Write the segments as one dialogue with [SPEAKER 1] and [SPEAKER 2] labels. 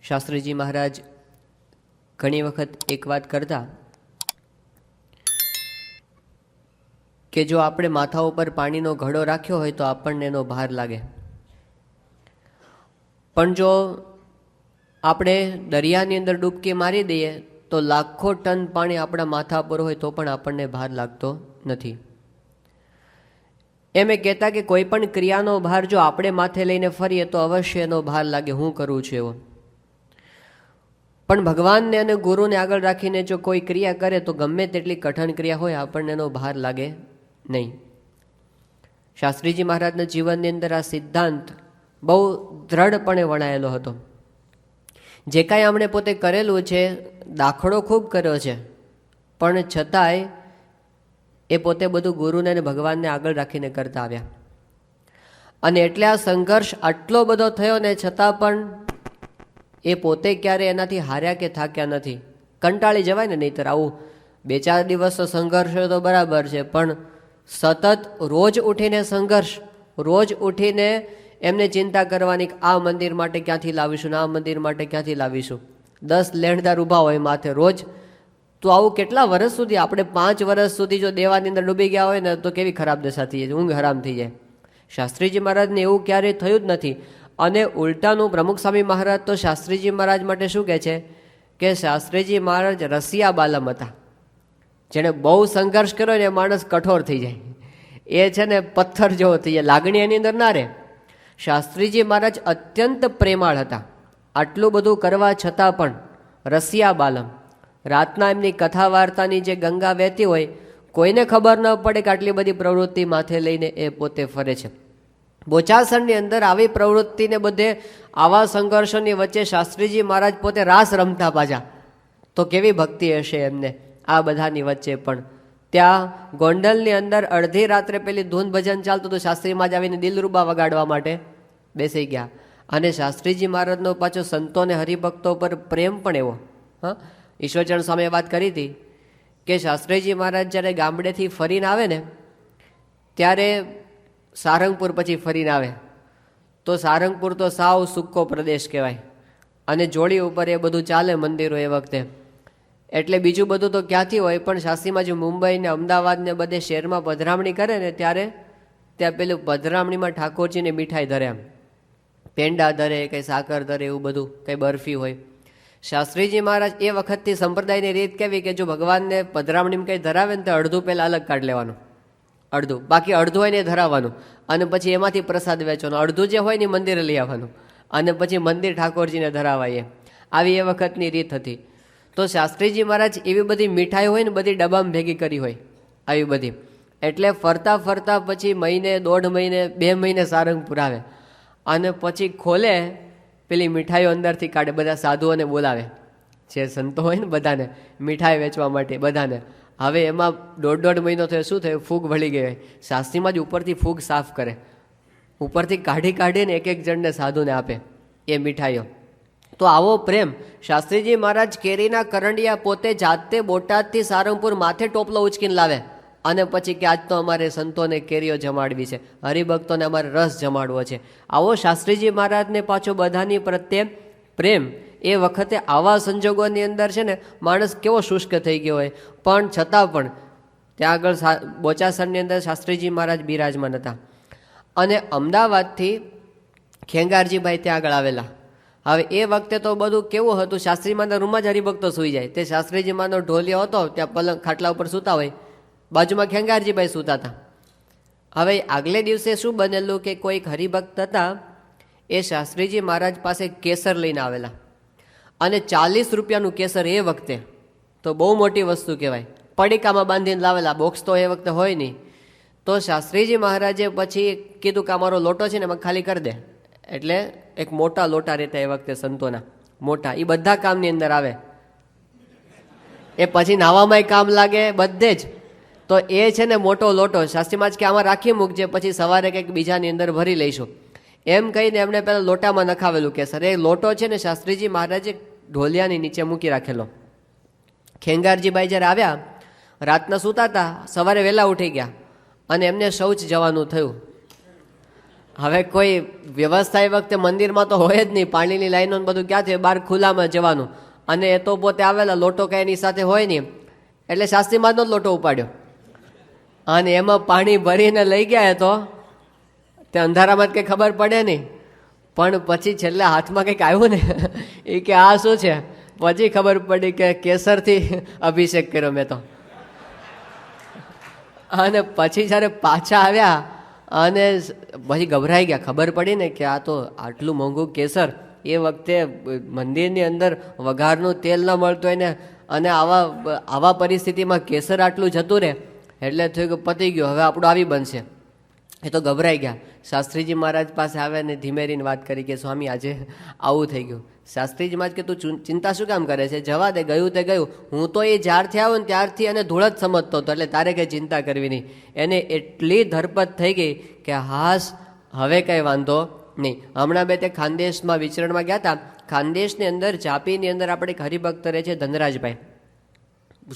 [SPEAKER 1] શાસ્ત્રીજી મહારાજ ઘણી વખત એક વાત કરતા કે જો આપણે માથા ઉપર પાણીનો ઘડો રાખ્યો હોય તો આપણને એનો ભાર લાગે, પણ જો આપણે દરિયાની અંદર ડૂબકી મારી દઈએ તો લાખો ટન પાણી આપણા માથા પર હોય તો પણ આપણને ભાર લાગતો નથી. એમ એ કહેતા કે કોઈ પણ ક્રિયાનો ભાર જો આપણે માથે લઈને ફરીએ તો અવશ્ય એનો ભાર લાગે, હું કરું છું એવો. પણ ભગવાનને અને ગુરુને આગળ રાખીને જો કોઈ ક્રિયા કરે તો ગમે તેટલી કઠણ ક્રિયા હોય આપણને એનો ભાર લાગે નહીં. શાસ્ત્રીજી મહારાજના જીવનની અંદર આ સિદ્ધાંત બહુ દ્રઢપણે વણાયેલો હતો. જે કાંઈ આમણે પોતે કરેલું છે, દાખલો ખૂબ કર્યો છે, પણ છતાંય એ પોતે બધું ગુરુને અને ભગવાનને આગળ રાખીને કરતા આવ્યા. અને એટલે આ સંઘર્ષ આટલો બધો થયો ને છતાં પણ એ પોતે ક્યારે એનાથી હાર્યા કે થાક્યા નથી. કંટાળી જવાય ને, નહીંતર આવું 2-4 દિવસનો સંઘર્ષ હોય તો બરાબર છે, પણ સતત રોજ ઉઠીને સંઘર્ષ, રોજ ઉઠીને એમને ચિંતા કરવાની કે આ મંદિર માટે ક્યાંથી લાવીશું ને આ મંદિર માટે ક્યાંથી લાવીશું. 10 લેણદાર ઊભા હોય માથે રોજ. તો આવું કેટલા વર્ષ સુધી, આપણે 5 વર્ષ સુધી જો દેવાની અંદર ડૂબી ગયા હોય ને તો કેવી ખરાબ દશા થઈ જાય, ઊંઘ હરામ થઈ જાય. શાસ્ત્રીજી મહારાજને એવું ક્યારેય થયું જ નથી. અને ઉલટાનું પ્રમુખ સ્વામી મહારાજ તો શાસ્ત્રીજી મહારાજ માટે શું કહે છે કે શાસ્ત્રીજી મહારાજ રસિયા બાલમ હતા. જેણે બહુ સંઘર્ષ કર્યો ને એ માણસ કઠોર થઈ જાય, એ છે ને પથ્થર જેવો થઈ જાય, લાગણી એની અંદર ના રહે. શાસ્ત્રીજી મહારાજ અત્યંત પ્રેમાળ હતા. આટલું બધું કરવા છતાં પણ રસિયા બાલમ. રાતના એમની કથા વાર્તાની જે ગંગા વહેતી હોય, કોઈને ખબર ન પડે કે આટલી બધી પ્રવૃત્તિ માથે લઈને એ પોતે ફરે છે. બોચાસણની અંદર આવી પ્રવૃત્તિને બધે આવા સંઘર્ષોની વચ્ચે શાસ્ત્રીજી મહારાજ પોતે રાસ રમતા પાછા, તો કેવી ભક્તિ હશે એમને આ બધાની વચ્ચે પણ. ત્યાં ગોંડલની અંદર અડધી રાત્રે પેલી ધૂન ભજન ચાલતું હતું, શાસ્ત્રી મહારાજ આવીને દિલરૂબા વગાડવા માટે બેસી ગયા. અને શાસ્ત્રીજી મહારાજનો પાછો સંતોને હરિભક્તો પર પ્રેમ પણ એવો. ઈશ્વરચરણ સ્વામીએ વાત કરી હતી કે શાસ્ત્રીજી મહારાજ જ્યારે ગામડેથી ફરીને આવે ને ત્યારે સારંગપુર પછી ફરીને આવે તો સારંગપુર તો સાવ સૂકો પ્રદેશ કહેવાય, અને જોડી ઉપર એ બધું ચાલે મંદિરો એ વખતે. એટલે બીજું બધું તો ક્યાંથી હોય, પણ શાસ્ત્રીમાં જો મુંબઈ ને અમદાવાદ ને બધે શહેરમાં પધરામણી કરે ને ત્યારે ત્યાં પેલું પધરામણીમાં ઠાકોરજીને મીઠાઈ ધરે, એમ પેંડા ધરે, કંઈ સાકર ધરે, એવું બધું કંઈ બરફી હોય. શાસ્ત્રીજી મહારાજ એ વખતથી સંપ્રદાયની રીત કેવી કે જો ભગવાનને પધરામણીમાં કંઈ ધરાવે ને તો અડધું પહેલાં અલગ કાઢી લેવાનું, અડધું, બાકી અડધું હોય ને ધરાવવાનું, અને પછી એમાંથી પ્રસાદ વેચવાનો, અડધું જે હોય ને મંદિરે લઈ આવવાનું, અને પછી મંદિર ઠાકોરજીને ધરાવાય. આવી એ વખતની રીત હતી. તો શાસ્ત્રીજી મહારાજ એવી બધી મીઠાઈ હોય ને બધી ડબ્બામાં ભેગી કરી હોય આવી બધી. એટલે ફરતા ફરતા પછી મહિને, 1.5 મહિને, 2 મહિને સારંગપુર આવે, અને પછી ખોલે પેલી મીઠાઈઓ અંદરથી કાઢે, બધા સાધુઓને બોલાવે, જે સંતો હોય ને બધાને મીઠાઈ વેચવા માટે બધાને. હવે એમાં 1.5 મહિનો થયો, શું થયું, ફૂગ વળી ગઈ હોય. શાસ્ત્રીમાં જ ઉપરથી ફૂગ સાફ કરે, ઉપરથી કાઢી કાઢીને એક જણને સાધુને આપે એ મીઠાઈઓ. તો આવો પ્રેમ. શાસ્ત્રીજી મહારાજ કેરીના કરંડિયા પોતે જાતે બોટાદથી સારંગપુર માથે ટોપલો ઉચકીને લાવે, અને પછી કે આજ તો અમારે સંતોને કેરીઓ જમાડવી છે, હરિભક્તોને અમારે રસ જમાડવો છે. આવો શાસ્ત્રીજી મહારાજને પાછો બધાની પ્રત્યે પ્રેમ. એ વખતે આવા સંજોગોની અંદર છે ને માણસ કેવો શુષ્ક થઈ ગયો હોય, પણ છતાં પણ ત્યાં આગળ બોચાસણની અંદર શાસ્ત્રીજી મહારાજ બિરાજમાન હતા. અને અમદાવાદથી ખેંગારજીભાઈ ત્યાં આગળ આવેલા. હવે એ વખતે તો બધું કેવું હતું, શાસ્ત્રીજીમાંના રૂમમાં જ હરિભક્તો સૂઈ જાય. તે શાસ્ત્રીજીમાંનો ઢોલિયો હતો, ત્યાં પલંગ ખાટલા ઉપર સૂતા હોય, બાજુમાં ખેંગારજીભાઈ સૂતા હતા. હવે આગલે દિવસે શું બનેલું કે કોઈક હરિભક્ત હતા, એ શાસ્ત્રીજી મહારાજ પાસે કેસર લઈને આવેલા, અને 40 રૂપિયાનું કેસર એ વખતે તો બહુ મોટી વસ્તુ કહેવાય. પડીકામાં બાંધીને લાવેલા, બોક્સ તો એ વખતે હોય નહીં. તો શાસ્ત્રીજી મહારાજે પછી કીધું કે અમારો લોટો છે ને એમાં ખાલી કરી દે. એટલે એક મોટા લોટા રહેતા એ વખતે સંતોના મોટા, એ બધા કામની અંદર આવે, એ પછી નાવામાં કામ લાગે બધે જ. તો એ છે ને મોટો લોટો શાસ્ત્રીમાં જ કે આમાં રાખી મૂકજે, પછી સવારે કંઈક બીજાની અંદર ભરી લઈશું, એમ કહીને એમણે પહેલાં લોટામાં નખાવેલું કેસર. એ લોટો છે ને શાસ્ત્રીજી મહારાજે ઢોલિયાની નીચે મૂકી રાખેલો. ખેંગારજીભાઈ જ્યારે આવ્યા, રાતના સૂતા હતા, સવારે વહેલા ઉઠી ગયા, અને એમને શૌચ જવાનું થયું. હવે કોઈ વ્યવસ્થા એ વખતે મંદિરમાં તો હોય જ નહીં, પાણીની લાઈનો બધું ક્યાં છે, બહાર ખુલ્લામાં જવાનું. અને એ તો પોતે આવેલા, લોટો કાંઈ એની સાથે હોય નહીં, એટલે શાસ્ત્રીમાં જ લોટો ઉપાડ્યો અને એમાં પાણી ભરીને લઈ ગયા. તો તે અંધારામાં જ કંઈ ખબર પડે નહીં, પણ પછી છેલ્લે હાથમાં કંઈક આવ્યું ને એ કે આ શું છે, પછી ખબર પડી કે કેસરથી અભિષેક કર્યો મેં તો. અને પછી જ્યારે પાછા આવ્યા અને પછી ગભરાઈ ગયા, ખબર પડી ને કે આ તો આટલું મોંઘું કેસર, એ વખતે મંદિરની અંદર વઘારનું તેલ ન મળતું હોય ને, અને આવા પરિસ્થિતિમાં કેસર આટલું જતું રહે, એટલે થયું કે પતી ગયો, હવે આપણું આવી બનશે. એ તો ગભરાઈ ગયા. શાસ્ત્રીજી મહારાજ પાસે આવે ને ધીમેરીને વાત કરી કે સ્વામી આજે આવું થઈ ગયું. શાસ્ત્રીજી મહારાજ કે તું ચિંતા શું કામ કરે છે, જવા દે, ગયું તે ગયું. હું તો એ જ્યારથી આવ્યો ને ત્યારથી એને ધૂળ જ સમજતો હતો, એટલે તારે કંઈ ચિંતા કરવી નહીં. એને એટલી ધરપત થઈ ગઈ કે હાસ હવે કંઈ વાંધો નહીં. હમણાં બે તે ખાનદેશમાં વિચરણમાં ગયા હતા. ખાનદેશની અંદર જાપીની અંદર આપણે એક હરિભક્ત રહે છે ધનરાજભાઈ,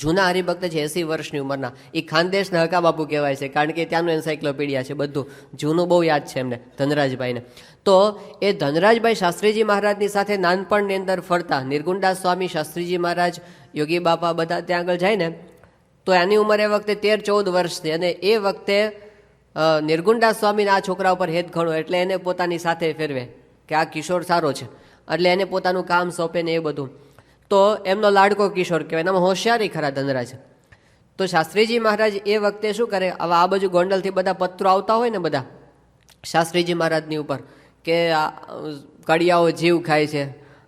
[SPEAKER 1] જૂના હરિભક્ત છે, 80 વર્ષની ઉંમરના. એ ખાનદેશના હકા બાપુ કહેવાય છે, કારણ કે ત્યાંનું એન્સાઇક્લોપીડિયા છે, બધું જૂનું બહુ યાદ છે એમને, ધનરાજભાઈને. તો એ ધનરાજભાઈ શાસ્ત્રીજી મહારાજની સાથે નાનપણની અંદર ફરતા, નિર્ગુણદાસ સ્વામી, શાસ્ત્રીજી મહારાજ, યોગી બાપા બધા ત્યાં આગળ જાય ને, તો એની ઉંમર એ વખતે 13-14 વર્ષની. અને એ વખતે નિર્ગુણદાસ સ્વામીના આ છોકરા ઉપર હેત ઘણો, એટલે એને પોતાની સાથે ફેરવે કે આ કિશોર સારો છે, એટલે એને પોતાનું કામ સોંપે ને એ બધું. તો એમનો લાડકો કિશોર કહેવાય, એનામાં હોશિયારી ખરા ધનરાજ. તો શાસ્ત્રીજી મહારાજ એ વખતે શું કરે, હવે આ બાજુ ગોંડલથી બધા પત્રો આવતા હોય ને બધા શાસ્ત્રીજી મહારાજની ઉપર કે કડિયાઓ જીવ ખાય છે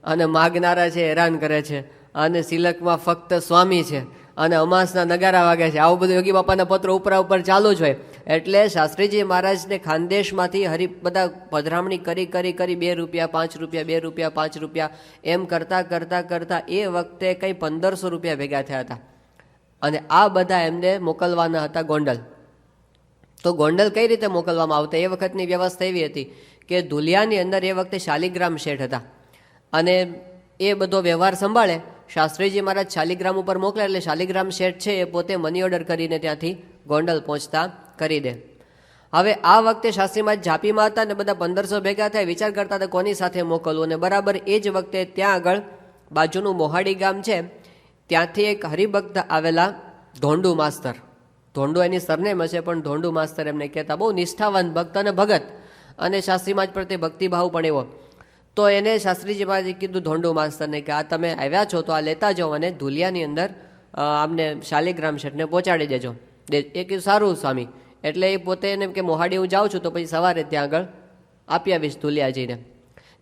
[SPEAKER 1] અને માગનારા છે હેરાન કરે છે, અને સિલકમાં ફક્ત સ્વામી છે, અને અમાસના નગારા વાગે છે, આવું બધું યોગી બાપાના પત્રો ઉપર ચાલુ જ હોય. એટલે શાસ્ત્રીજી મહારાજને ખાનદેશમાંથી બધા પધરામણી કરી કરી કરી 2 રૂપિયા 5 રૂપિયા 2 રૂપિયા 5 રૂપિયા એમ કરતાં કરતાં કરતાં એ વખતે કંઈ 1500 રૂપિયા ભેગા થયા હતા. અને આ બધા એમને મોકલવાના હતા ગોંડલ. તો ગોંડલ કઈ રીતે મોકલવામાં આવતા, એ વખતની વ્યવસ્થા એવી હતી કે ધુલિયાની અંદર એ વખતે શાલિગ્રામ શેઠ હતા, અને એ બધો વ્યવહાર સંભાળે. શાસ્ત્રીજી મહારાજ શાલિગ્રામ ઉપર મોકલે, એટલે શાલિગ્રામ શેઠ છે એ પોતે મની ઓર્ડર કરીને ત્યાંથી ગોંડલ પહોંચતા કરી દે. હવે આ વખતે શાસ્ત્રી મહારાજ જાપીમાં હતા ને બધા 1500 ભેગા થાય, વિચાર કરતા હતા કોની સાથે મોકલવું. અને બરાબર એ જ વખતે ત્યાં આગળ બાજુનું મોહાડી ગામ છે, ત્યાંથી એક હરિભક્ત આવેલા ધોંડુ માસ્તર, ધોંડુ એની સરનેમ હશે પણ ધોંડુ માસ્તર એમને કહેતા, બહુ નિષ્ઠાવાન ભક્ત અને ભગત, અને શાસ્ત્રી મહારાજ પ્રત્યે ભક્તિભાવ પણ એવો. તો એને શાસ્ત્રીજી મહારાજે કીધું ધોંડુ માસ્તરને કે આ તમે આવ્યા છો તો આ લેતા જાઓ અને ધુલિયાની અંદર આમને શાલિગ્રામ શેઠને પહોંચાડી દેજો. એ કીધું સારું સ્વામી. એટલે એ પોતે એને કે મોહાડી હું જાઉં છું તો પછી સવારે ત્યાં આગળ આપી આવીશ ધુલિયા જઈને.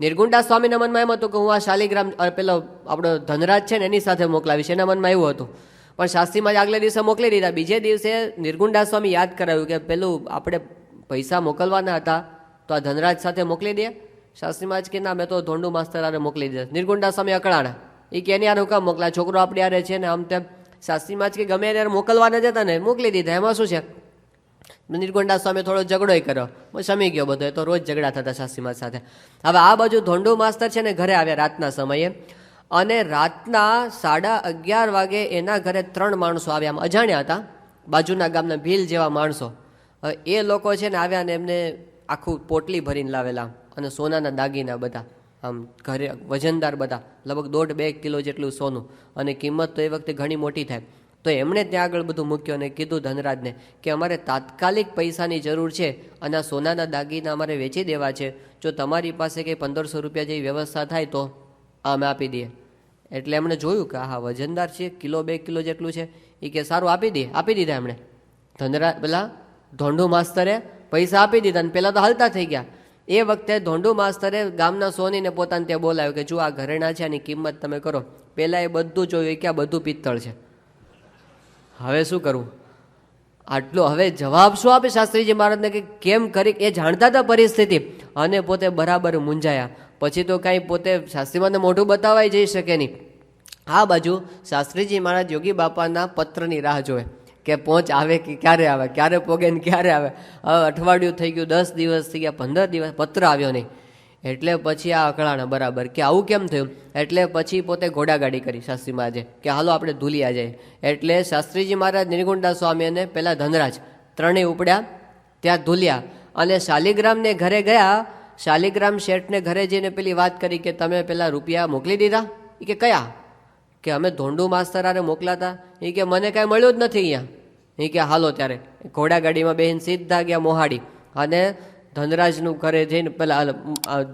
[SPEAKER 1] નિર્ગુણદાસ સ્વામીના મનમાં એમ હતું કે હું આ શાલિગ્રામ પેલો આપણો ધનરાજ છે ને એની સાથે મોકલાવીશ, એના મનમાં એવું હતું. પણ શાસ્ત્રીમાં જ આગલે દિવસે મોકલી દીધા. બીજે દિવસે નિર્ગુણદાસ સ્વામી યાદ કરાવ્યું કે પેલું આપણે પૈસા મોકલવાના હતા તો આ ધનરાજ સાથે મોકલી દે. શાસ્ત્રીમાં જ કે ના, મેં તો ધોંડુ માસ્તર આને મોકલી દે. નિર્ગુણદાસ સ્વામી અકળાણા, એ કે એની આનું કામ મોકલા, છોકરો આપણી આરે છે ને આમ તેમ. શાસ્ત્રીમાં જ કે ગમે ત્યારે મોકલવાના જતા ને મોકલી દીધા, એમાં શું છે. નિર્ગુણદાસ સ્વામી થોડો ઝઘડો કર્યો, શમી ગયો બધો. એ તો રોજ ઝઘડા થતા શાસ્ત્રીમાં સાથે. હવે આ બાજુ ધોંડુ માસ્તર છે ને ઘરે આવ્યા રાતના સમયે, અને રાતના 11:30 વાગે એના ઘરે 3 માણસો આવ્યા, આમ અજાણ્યા હતા, બાજુના ગામના ભીલ જેવા માણસો. હવે એ લોકો છે ને આવ્યા ને એમને આખું પોટલી ભરીને લાવેલા, અને સોનાના દાગીના બધા આમ ઘરે વજનદાર બધા, લગભગ 1.5-2 કિલો જેટલું સોનું, અને કિંમત તો એ વખતે ઘણી મોટી થાય. તો એમણે ત્યાં આગળ બધું મૂક્યું અને કીધું ધનરાજને કે અમારે તાત્કાલિક પૈસાની જરૂર છે, અને આ સોનાના દાગીના અમારે વેચી દેવા છે, જો તમારી પાસે કંઈ 1500 રૂપિયા જેવી વ્યવસ્થા થાય તો અમે આપી દઈએ. એટલે એમણે જોયું કે હા વજનદાર છે, 1-2 કિલો જેટલું છે. એ કે સારું આપી દઈએ. આપી દીધા એમણે. ધનરાજ પેલા ધોંડુ માસ્તરે પૈસા આપી દીધા, અને પહેલાં તો હાલતા થઈ ગયા. એ વખતે ધોંડુ માસ્તરે ગામના સોનીને પોતાને ત્યાં બોલાવ્યો કે જો આ ઘરેણા છે આની કિંમત તમે કરો. પહેલાં એ બધું જોયું કે આ બધું પિત્તળ છે, હવે શું કરવું. આટલું હવે જવાબ શું આપે શાસ્ત્રીજી મહારાજને કે કેમ કરી, એ જાણતા હતા પરિસ્થિતિ, અને પોતે બરાબર મૂંઝાયા. પછી તો કાંઈ પોતે શાસ્ત્રીમાને મોઢું બતાવાય જઈ શકે નહીં. આ બાજુ શાસ્ત્રીજી મહારાજ યોગી બાપાના પત્રની રાહ જોવે કે પહોંચ આવે કે ક્યારે આવે, ક્યારે પોગે ને ક્યારે આવે. હવે અઠવાડિયું થઈ ગયું, 10 દિવસ થઈ ગયા, 15 દિવસ, પત્ર આવ્યો નહીં. એટલે પછી આ અકળાણા બરાબર કે આવું કેમ થયું. એટલે પછી પોતે ઘોડાગાડી કરી શાસ્ત્રી મહારાજે કે હાલો આપણે ધુલિયા જઈએ. એટલે શાસ્ત્રીજી મહારાજ, નિર્ગુણદાસ સ્વામી અને પેલા ધનરાજ ત્રણેય ઉપડ્યા ત્યાં ધુલિયા. અને શાલિગ્રામને ઘરે ગયા. શાલિગ્રામ શેઠને ઘરે જઈને પેલી વાત કરી કે તમે પેલા રૂપિયા મોકલી દીધા? એ કે કયા? કે અમે ધોંડુ માસ્તર આરે મોકલાતા. એ કે મને કાંઈ મળ્યું જ નથી અહીંયા. એ કે હાલો ત્યારે ઘોડાગાડીમાં બેહીને સીધા ગયા મોહાડી અને ધનરાજનું ઘરે જઈને પેલા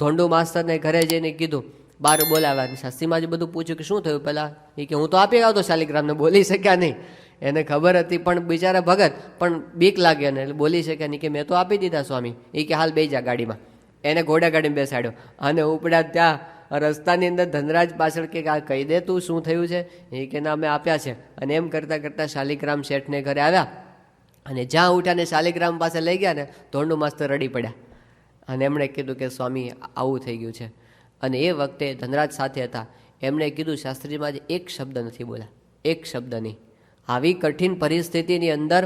[SPEAKER 1] ધોંડુ માસ્તરને ઘરે જઈને કીધું, બહાર બોલાવ્યા. શાસ્ત્રીમાં જ બધું પૂછ્યું કે શું થયું પહેલાં? એ કે હું તો આપી આવતો શાલિગ્રામને, બોલી શક્યા નહીં. એને ખબર હતી પણ બિચારા ભગત પણ બીક લાગે ને એટલે બોલી શક્યા નહીં કે મેં તો આપી દીધા સ્વામી. એ કે હાલ બેસી જા ગાડીમાં. એને ઘોડાગાડીમાં બેસાડ્યો અને ઉપડ્યા ત્યાં રસ્તાની અંદર ધનરાજ પાછળ કે આ કહી દે તું શું થયું છે? એ કે ના અમે આપ્યા છે. અને એમ કરતાં કરતાં શાલિગ્રામ શેઠને ઘરે આવ્યા અને જ્યાં ઉઠ્યા ને શાલિગ્રામ પાસે લઈ ગયા ને ધોંડુ માસ્તર રડી પડ્યા અને એમણે કીધું કે સ્વામી આવું થઈ ગયું છે. અને એ વખતે ધનરાજ સાથે હતા. એમણે કીધું શાસ્ત્રીમાં જ એક શબ્દ નથી બોલ્યા, એક શબ્દ નહીં. આવી કઠિન પરિસ્થિતિની અંદર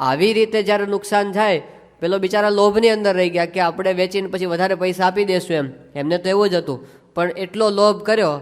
[SPEAKER 1] આવી રીતે જ્યારે નુકસાન થાય, પેલો બિચારા લોભની અંદર રહી ગયા કે આપણે વેચીને પછી વધારે પૈસા આપી દેશું એમને તો એવું જ હતું. પણ એટલો લોભ કર્યો,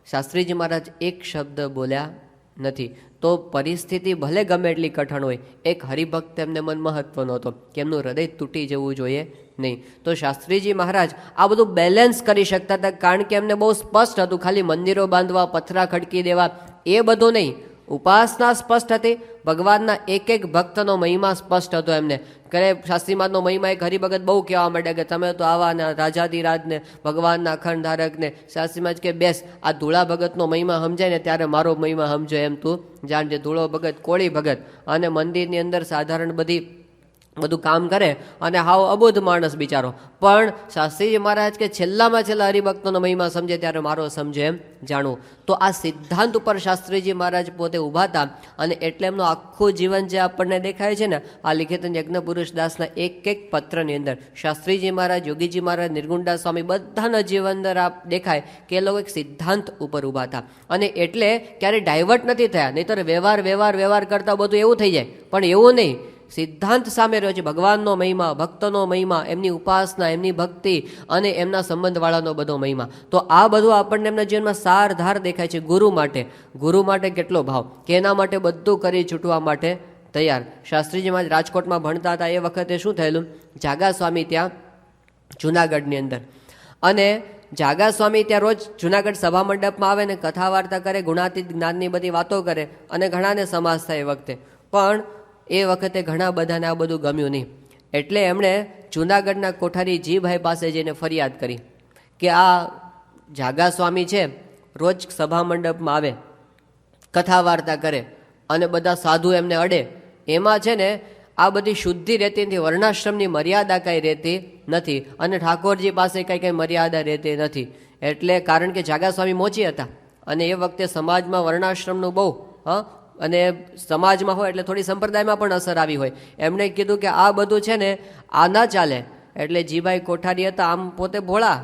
[SPEAKER 1] શાસ્ત્રીજી મહારાજ એક શબ્દ બોલ્યા નથી. તો પરિસ્થિતિ ભલે ગમે એટલી કઠણ હોય, એક હરિભક્ત એમને મન મહત્વનો હતો કે એમનું હૃદય તૂટી જવું જોઈએ નહીં. તો શાસ્ત્રીજી મહારાજ આ બધું બેલેન્સ કરી શકતા હતા કારણ કે એમને બહુ સ્પષ્ટ હતું. ખાલી મંદિરો બાંધવા, પથરા ખડકી દેવા એ બધું નહીં, ઉપાસના સ્પષ્ટ હતી. ભગવાનના એક એક ભક્તનો મહિમા સ્પષ્ટ હતો એમને. કરે શાસ્ત્રીમાદનો મહિમા એક હરિભગત બહુ કહેવા માંડ્યા કે તમે તો આવાના રાજાધિરાજને ભગવાનના અખંડ ધારકને. શાસ્ત્રીમાં જ કે બેસ આ ધૂળા ભગતનો મહિમા સમજાય ને ત્યારે મારો મહિમા સમજો એમ તું જાણજે. ધૂળો ભગત, કોળી ભગત અને મંદિરની અંદર સાધારણ બધું કામ કરે અને હાવ અબોધ માણસ બિચારો. પણ શાસ્ત્રીજી મહારાજ કે છેલ્લામાં છેલ્લા હરિભક્તોનો મહિમા સમજે ત્યારે મારો સમજે એમ જાણવું. તો આ સિદ્ધાંત ઉપર શાસ્ત્રીજી મહારાજ પોતે ઊભા હતા અને એટલે એમનું આખું જીવન જે આપણને દેખાય છે ને આ લિખિત યજ્ઞ પુરુષ દાસના એક એક પત્રની અંદર શાસ્ત્રીજી મહારાજ, યોગીજી મહારાજ, નિર્ગુણદાસ સ્વામી બધાના જીવન અંદર આપ દેખાય કે એ લોકો એક સિદ્ધાંત ઉપર ઊભા હતા. અને એટલે ક્યારેય ડાયવર્ટ નથી થયા. નહીંતર વ્યવહાર કરતા બધું એવું થઈ જાય, પણ એવું નહીં. સિદ્ધાંત સામે રહ્યો છે. ભગવાનનો મહિમા, ભક્તનો મહિમા, એમની ઉપાસના, એમની ભક્તિ અને એમના સંબંધવાળાનો બધો મહિમા. તો આ બધું આપણને એમના જીવનમાં સારધાર દેખાય છે. ગુરુ માટે કેટલો ભાવ કે એના માટે બધું કરી છૂટવા માટે તૈયાર. શાસ્ત્રીજી મહારાજ રાજકોટમાં ભણતા હતા એ વખતે શું થયેલું, જાગા સ્વામી ત્યાં જુનાગઢની અંદર, અને જાગા સ્વામી ત્યાં રોજ જુનાગઢ સભા મંડપમાં આવે ને કથા વાર્તા કરે, ગુણાતીત જ્ઞાનની બધી વાતો કરે અને ઘણાને સમાસ થાય એ વખતે. પણ એ વખતે ઘણા બધાને આ બધું ગમ્યું નહીં. એટલે એમણે જૂનાગઢના કોઠારી જીભાઈ પાસે જઈને ફરિયાદ કરી કે આ જાગા સ્વામી છે રોજ સભા મંડપમાં આવે, કથા વાર્તા કરે અને બધા સાધુ એમને અડે. એમાં છે ને આ બધી શુદ્ધિ રહેતી નથી, વર્ણાશ્રમની મર્યાદા કાંઈ રહેતી નથી અને ઠાકોરજી પાસે કંઈ મર્યાદા રહેતી નથી. એટલે કારણ કે જાગા સ્વામી મોચી હતા અને એ વખતે સમાજમાં વર્ણાશ્રમનું બહુ અને સમાજમાં હોય એટલે થોડી સંપ્રદાયમાં પણ અસર આવી હોય. એમણે કીધું કે આ બધું છે ને આ ના ચાલે. એટલે જીભાઈ કોઠારી હતા, આમ પોતે ભોળા,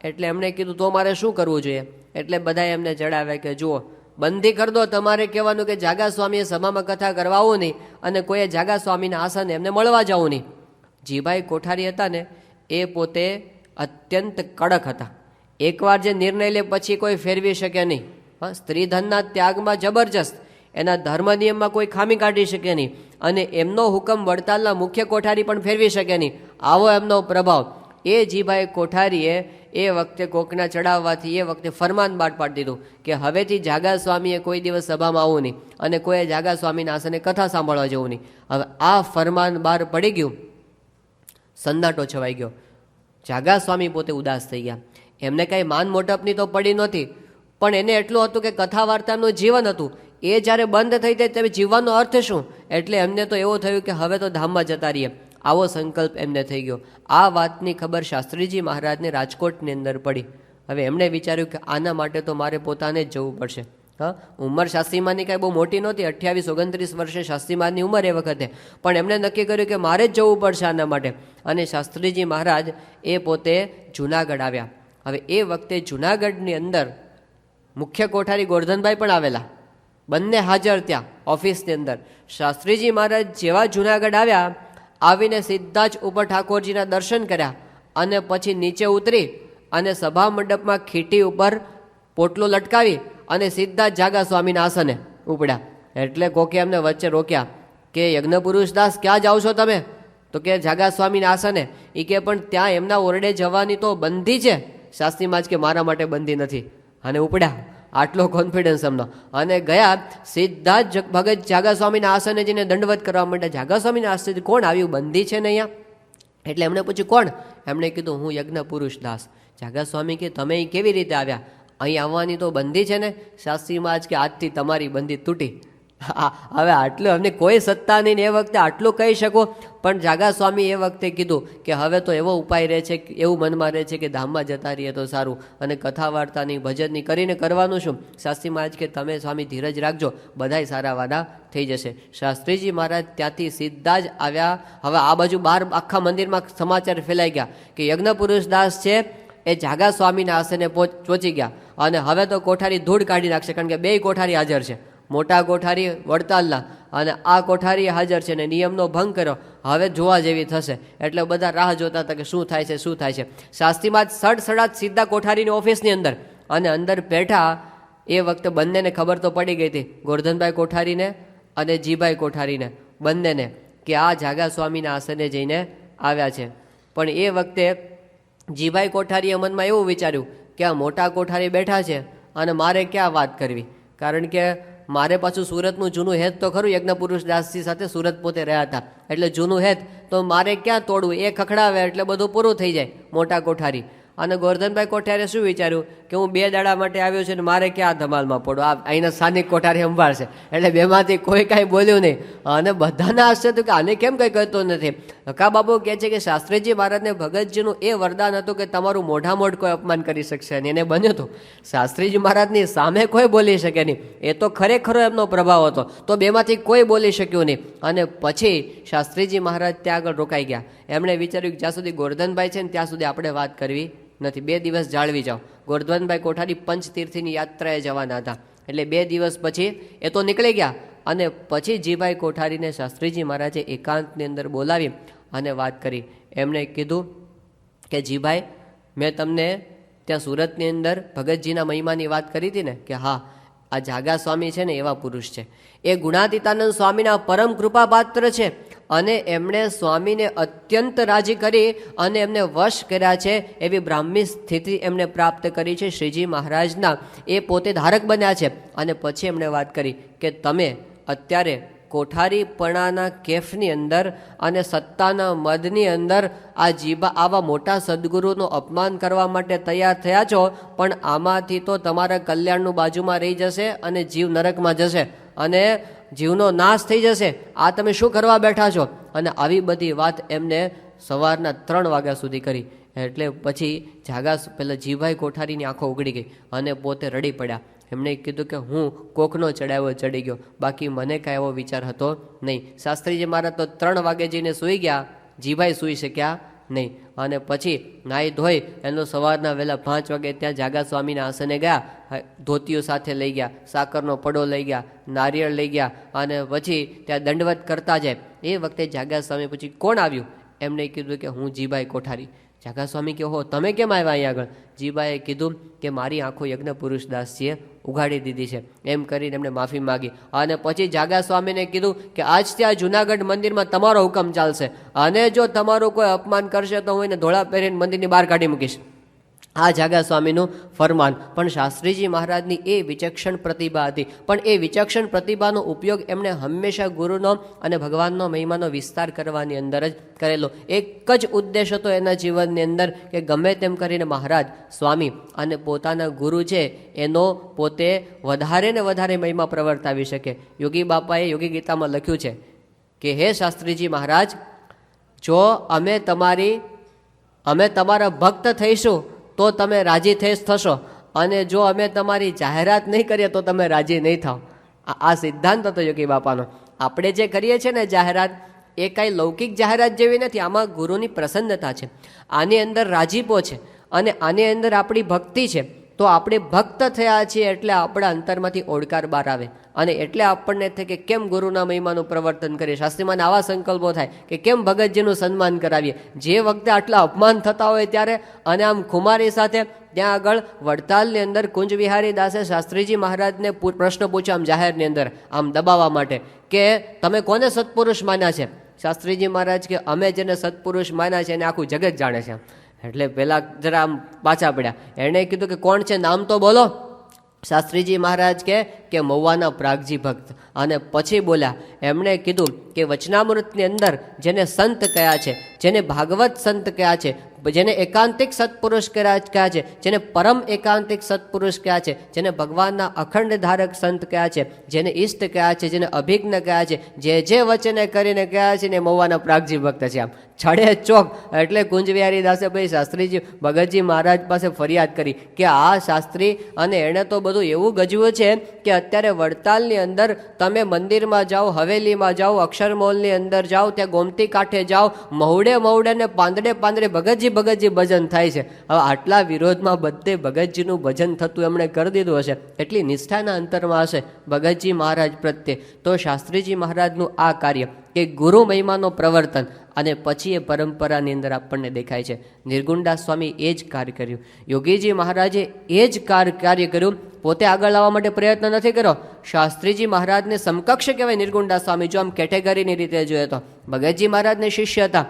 [SPEAKER 1] એટલે એમણે કીધું તો મારે શું કરવું જોઈએ. એટલે બધાએ એમને જણાવ્યા કે જુઓ બંધી કરી દો. તમારે કહેવાનું કે જાગા સ્વામીએ સભામાં કથા કરવા આવું નહીં અને કોઈએ જાગા સ્વામીના આસને એમને મળવા જવું નહીં. જીભાઈ કોઠારી હતા ને એ પોતે અત્યંત કડક હતા. એકવાર જે નિર્ણય લે પછી કોઈ ફેરવી શકે નહીં. સ્ત્રીધનના ત્યાગમાં જબરજસ્ત, એના ધર્મ નિયમમાં કોઈ ખામી કાઢી શકે નહીં અને એમનો હુકમ વડતાલના મુખ્ય કોઠારી પણ ફેરવી શકે નહીં. આવો એમનો પ્રભાવ. એ જીભાઈ કોઠારીએ એ વખતે કોકના ચડાવવાથી એ વખતે ફરમાન બહાર પાડી દીધું કે હવેથી જાગા સ્વામીએ કોઈ દિવસ સભામાં આવવું નહીં અને કોઈએ જાગા સ્વામીના આસને કથા સાંભળવા જવું નહીં. હવે આ ફરમાન બહાર પડી ગયું, સન્નાટો છવાઈ ગયો. જાગા સ્વામી પોતે ઉદાસ થઈ ગયા. એમને કાંઈ માન મોટપની તો પડી નહોતી, પણ એને એટલું હતું કે કથા વાર્તાનું જીવન હતું. એ જ્યારે બંધ થઈ જાય ત્યારે જીવવાનો અર્થ શું? એટલે એમને તો એવું થયું કે હવે તો ધામમાં જતા રહીએ. આવો સંકલ્પ એમને થઈ ગયો. આ વાતની ખબર શાસ્ત્રીજી મહારાજને રાજકોટની અંદર પડી. હવે એમણે વિચાર્યું કે આના માટે તો મારે પોતાને જ જવું પડશે. ઉંમર શાસ્ત્રીમાની કાંઈ બહુ મોટી નહોતી, 28-29 વર્ષે શાસ્ત્રીમાની ઉંમર એ વખતે, પણ એમણે નક્કી કર્યું કે મારે જ જવું પડશે આના માટે. અને શાસ્ત્રીજી મહારાજ એ પોતે જુનાગઢ આવ્યા. હવે એ વખતે જુનાગઢની અંદર મુખ્ય કોઠારી ગોરધનભાઈ પણ આવેલા, બંને હાજર ત્યાં ઓફિસની અંદર. શાસ્ત્રીજી મહારાજ જેવા જુનાગઢ આવ્યા, આવીને સીધા જ ઉપર ઠાકોરજીના દર્શન કર્યા અને પછી નીચે ઉતરી અને સભા મંડપમાં ખીટી ઉપર પોટલો લટકાવી અને સીધા જ જાગા સ્વામીના આસને ઉપડ્યા. એટલે કોકે એમને વચ્ચે રોક્યા કે યજ્ઞ પુરુષ દાસ ક્યાં જાઓ છો તમે? તો કે જાગા સ્વામીના આસને. એ કે પણ ત્યાં એમના ઓરડે જવાની તો બંધી છે. શાસ્ત્રી મહારાજ કે મારા માટે બંધી નથી. અને ઉપડ્યા, આટલો કોન્ફિડન્સ એમનો. અને ગયા સીધા જ ભગત જાગા સ્વામીના આસને જઈને દંડવત કરવા માંડ્યા. જાગા સ્વામીના આસને કોણ આવ્યું, બંધી છે ને અહીંયા? એટલે એમણે પૂછ્યું કોણ? એમણે કીધું હું યજ્ઞ પુરુષ દાસ. જાગા સ્વામી કે તમે કેવી રીતે આવ્યા? અહીં આવવાની તો બંધી છે ને? શાસ્ત્રી મહારાજ કે આજથી તમારી બંધી તૂટી. હવે આટલું અમને કોઈ સત્તા નહીં ને એ વખતે આટલું કહી શકો. પણ જાગા સ્વામી એ વખતે કીધું કે હવે તો એવો ઉપાય રહે છે, એવું મનમાં રહે છે કે ધામમાં જતા રહીએ તો સારું, અને કથા વાર્તાની ભજનની કરીને કરવાનું શું? શાસ્ત્રી મહારાજ કે તમે સ્વામી ધીરજ રાખજો, બધાય સારા વાના થઈ જશે. શાસ્ત્રીજી મહારાજ ત્યાંથી સીધા જ આવ્યા. હવે આ બાજુ બહાર આખા મંદિરમાં સમાચાર ફેલાઈ ગયા કે યજ્ઞ પુરુષ દાસ છે એ જાગા સ્વામીના આસને પહોંચી ગયા. અને હવે તો કોઠારી ધૂળ કાઢી નાખશે, કારણ કે બે કોઠારી હાજર છે. મોટા કોઠારી વડતાલના અને આ કોઠારી હાજર છે ને નિયમનો ભંગ કર્યો. હવે જોવા જેવી થશે. એટલે બધા રાહ જોતા હતા કે શું થાય છે, શું થાય છે. શાસ્ત્રીમાં સડસડાટ સીધા કોઠારીની ઓફિસની અંદર, અને અંદર બેઠા. એ વખતે બંનેને ખબર તો પડી ગઈ હતી, ગોરધનભાઈ કોઠારીને અને જીભાઈ કોઠારીને, બંનેને, કે આ જાગા સ્વામીના આસને જઈને આવ્યા છે. પણ એ વખતે જીભાઈ કોઠારીએ મનમાં એવું વિચાર્યું કે આ મોટા કોઠારી બેઠા છે અને મારે ક્યાં વાત કરવી, કારણ કે મારે પાછું સુરતનું જૂનું હેત તો ખરું. યજ્ઞ પુરુષ દાસજી સાથે સુરત પોતે રહ્યા હતા, એટલે જૂનું હેત તો મારે ક્યાં તોડવું? એ ખખડાવે એટલે બધું પૂરું થઈ જાય. મોટા કોઠારી અને ગોરધનભાઈ કોઠારીએ શું વિચાર્યું કે હું 2 દાડા માટે આવ્યો છું ને મારે ક્યાં ધમાલમાં પડું, આ અહીંના સ્થાનિક કોઠારી સંભાળશે. એટલે બેમાંથી કોઈ કાંઈ બોલ્યું નહીં. અને બધાને આશ્ચર્ય હતું કે આને કેમ કંઈ કહેતો નથી. હકા બાબુ કહે છે કે શાસ્ત્રીજી મહારાજને ભગતજીનું એ વરદાન હતું કે તમારું મોઢામોઢ કોઈ અપમાન કરી શકશે નહીં. એને બન્યું હતું શાસ્ત્રીજી મહારાજની સામે કોઈ બોલી શકે નહીં. એ તો ખરેખરો એમનો પ્રભાવ હતો, તો બેમાંથી કોઈ બોલી શક્યું નહીં. અને પછી શાસ્ત્રીજી મહારાજ ત્યાં આગળ રોકાઈ ગયા. એમણે વિચાર્યું કે જ્યાં સુધી ગોરધનભાઈ છે ને ત્યાં સુધી આપણે વાત કરવી નથી, 2 દિવસ જાળવી જાઓ. ગોરધનભાઈ કોઠારી પંચતીર્થની યાત્રાએ જવાના હતા, એટલે 2 દિવસ પછી એ તો નીકળી ગયા. અને પછી જીભાઈ કોઠારીને શાસ્ત્રીજી મહારાજે એકાંતની અંદર બોલાવી અને વાત કરી. એમણે કીધું કે જીભાઈ, મેં તમને ત્યાં સુરતની અંદર ભગતજીના મહિમાની વાત કરી હતી ને, કે હા આ જાગા સ્વામી છે ને એવા પુરુષ છે. એ ગુણાતીતાનંદ સ્વામીના પરમ કૃપાપાત્ર છે. અને એમણે સ્વામીને અત્યંત રાજી કરી અને એમને વશ કર્યા છે. એવી બ્રાહ્મી સ્થિતિ એમને પ્રાપ્ત કરી છે શ્રીજી મહારાજના. એ પોતે ધારક બન્યા છે. અને પછી એમણે વાત કરી કે તમે અત્યારે કોઠારીપણાના કેફની અંદર અને સત્તાના મદની અંદર આ જીભા આવા મોટા સદગુરુનું અપમાન કરવા માટે તૈયાર થયા છો, પણ આમાંથી તો તમારા કલ્યાણનું બાજુમાં રહી જશે અને જીવ નરકમાં જશે અને જીવનો નાશ થઈ જશે. આ તમે શું કરવા બેઠા છો? અને આવી બધી વાત એમને સવારના 3 વાગ્યા સુધી કરી. એટલે પછી જાગા પેલા જીભાઈ કોઠારીની આંખો ઉગડી ગઈ અને પોતે રડી પડ્યા. એમણે કીધું કે હું કોકનો ચડાવ્યો ચડી ગયો, બાકી મને કાંઈ એવો વિચાર હતો નહીં. શાસ્ત્રીજી મહારાજ તો 3 વાગે જઈને સૂઈ ગયા, જીભાઈ સૂઈ શક્યા નહીં. અને પછી નાહી ધોઈ એનો સવારના વહેલા 5 વાગે ત્યાં જાગા સ્વામીના આસને ગયા. ધોતીઓ સાથે લઈ ગયા, સાકરનો પડો લઈ ગયા, નારિયેળ લઈ ગયા. અને પછી ત્યાં દંડવત કરતા જાય. એ વખતે જાગા સ્વામી પછી કોણ આવ્યું? એમણે કીધું કે હું જીભાઈ કોઠારી. જાગા સ્વામી કે હો તમે કેમ આવ્યા અહીંયા આગળ? જીભાઈએ કીધું કે મારી આંખો યજ્ઞ પુરુષ દાસજીએ ઉઘાડી દીધી છે. એમ કરીને એમણે માફી માગી. અને પછી જાગા સ્વામીને કીધું કે આજથી આ જુનાગઢ મંદિરમાં તમારો હુકમ ચાલશે, અને જો તમારું કોઈ અપમાન કરશે તો હું એને ધોળા પહેરીને મંદિરની બહાર કાઢી મૂકીશ. આ જાગા સ્વામીનું ફરમાન. પણ શાસ્ત્રીજી મહારાજની એ વિચક્ષણ પ્રતિભા હતી. પણ એ વિચક્ષણ પ્રતિભાનો ઉપયોગ એમણે હંમેશા ગુરુનો અને ભગવાનનો મહિમાનો વિસ્તાર કરવાની અંદર જ કરેલો. એક જ ઉદ્દેશ હતો એના જીવનની અંદર કે ગમે તેમ કરીને મહારાજ સ્વામી અને પોતાના ગુરુ છે એનો પોતે વધારે ને વધારે મહિમા પ્રવર્તાવી શકે. યોગી બાપાએ યોગી ગીતામાં લખ્યું છે કે હે શાસ્ત્રીજી મહારાજ, જો અમે તમારા ભક્ત થઈશું તો તમે રાજી થશો, અને જો અમે તમારી જાહેરાત નહીં કરીએ તો તમે રાજી નહીં થાવ. આ સિદ્ધાંત હતો યોગી બાપાનો. આપણે જે કરીએ છીએ ને જાહેરાત, એ કાંઈ લૌકિક જાહેરાત જેવી નથી. આમાં ગુરુની પ્રસન્નતા છે, આની અંદર રાજીપો છે, અને આની અંદર આપણી ભક્તિ છે. તો આપણે ભક્ત થયા છીએ એટલે આપણા અંતરમાંથી ઓડકાર બહાર આવે, અને એટલે આપણને થાય કે કેમ ગુરુના મહિમાનું પ્રવર્તન કરીએ. શાસ્ત્રીમાં આવા સંકલ્પો થાય કે કેમ ભગતજીનું સન્માન કરાવીએ. જે વખતે આટલા અપમાન થતા હોય ત્યારે. અને આમ ખુમારી સાથે ત્યાં આગળ વડતાલની અંદર કુંજ વિહારી દાસે શાસ્ત્રીજી મહારાજને પ્રશ્ન પૂછ્યો આમ જાહેરની અંદર, આમ દબાવવા માટે, કે તમે કોને સત્પુરુષ માન્યા છે? શાસ્ત્રીજી મહારાજ કે અમે જેને સત્પુરુષ માન્યા છે એને આખું જગત જાણે છે. એટલે પેલા જરા આમ પાછા પડ્યા. એણે કીધું કે કોણ છે, નામ તો બોલો. શાસ્ત્રીજી મહારાજ કે મહુવાના પ્રાગજી ભક્ત. અને પછી બોલ્યા, એમણે કીધું કે વચનામૃતની અંદર જેને સંત કયા છે, જેને ભાગવત સંત કયા છે, જેને એકાંતિક સત્પુરુષ કયા છે, જેને પરમ એકાંતિક સત્પુરુષ કયા છે, જેને ભગવાનના અખંડ ધારક સંત કયા છે, જેને ઈષ્ટ કયા છે, જેને અભિજ્ઞ કયા છે, જે વચને કરીને કયા છે ને મહુવાના પ્રાગજી ભક્ત છે. આમ છડે ચોક. એટલે કુંજવિહારી દાસે ભાઈ શાસ્ત્રીજી ભગતજી મહારાજ પાસે ફરિયાદ કરી કે આ શાસ્ત્રી અને એણે તો બધું એવું ગજવું છે કે અત્યારે વડતાલની અંદર તમે મંદિરમાં જાઓ, હવેલીમાં જાઓ, અક્ષરમોલની અંદર જાઓ, ત્યાં ગોમતી કાંઠે જાઓ, મહુડે ને પાંદડે ભગતજી ભજન થાય છે. હવે આટલા વિરોધમાં બધે ભગતજીનું ભજન થતું એમણે કરી દીધું હશે. એટલી નિષ્ઠાના અંતરમાં હશે ભગતજી મહારાજ પ્રત્યે. તો શાસ્ત્રીજી મહારાજનું આ કાર્ય કે ગુરુ મહિમાનો પ્રવર્તન અને પછી એ પરંપરાની અંદર આપણને દેખાય છે. નિર્ગુણદાસ સ્વામી એ જ કાર્ય કર્યું. યોગીજી મહારાજે એ જ કાર્ય કર્યું. પોતે આગળ આવવા માટે પ્રયત્ન નથી કર્યો. શાસ્ત્રીજી મહારાજને સમકક્ષ કહેવાય નિર્ગુણદાસ સ્વામી. જો આમ કેટેગરીની રીતે જોઈએ તો ભગતજી મહારાજને શિષ્ય હતા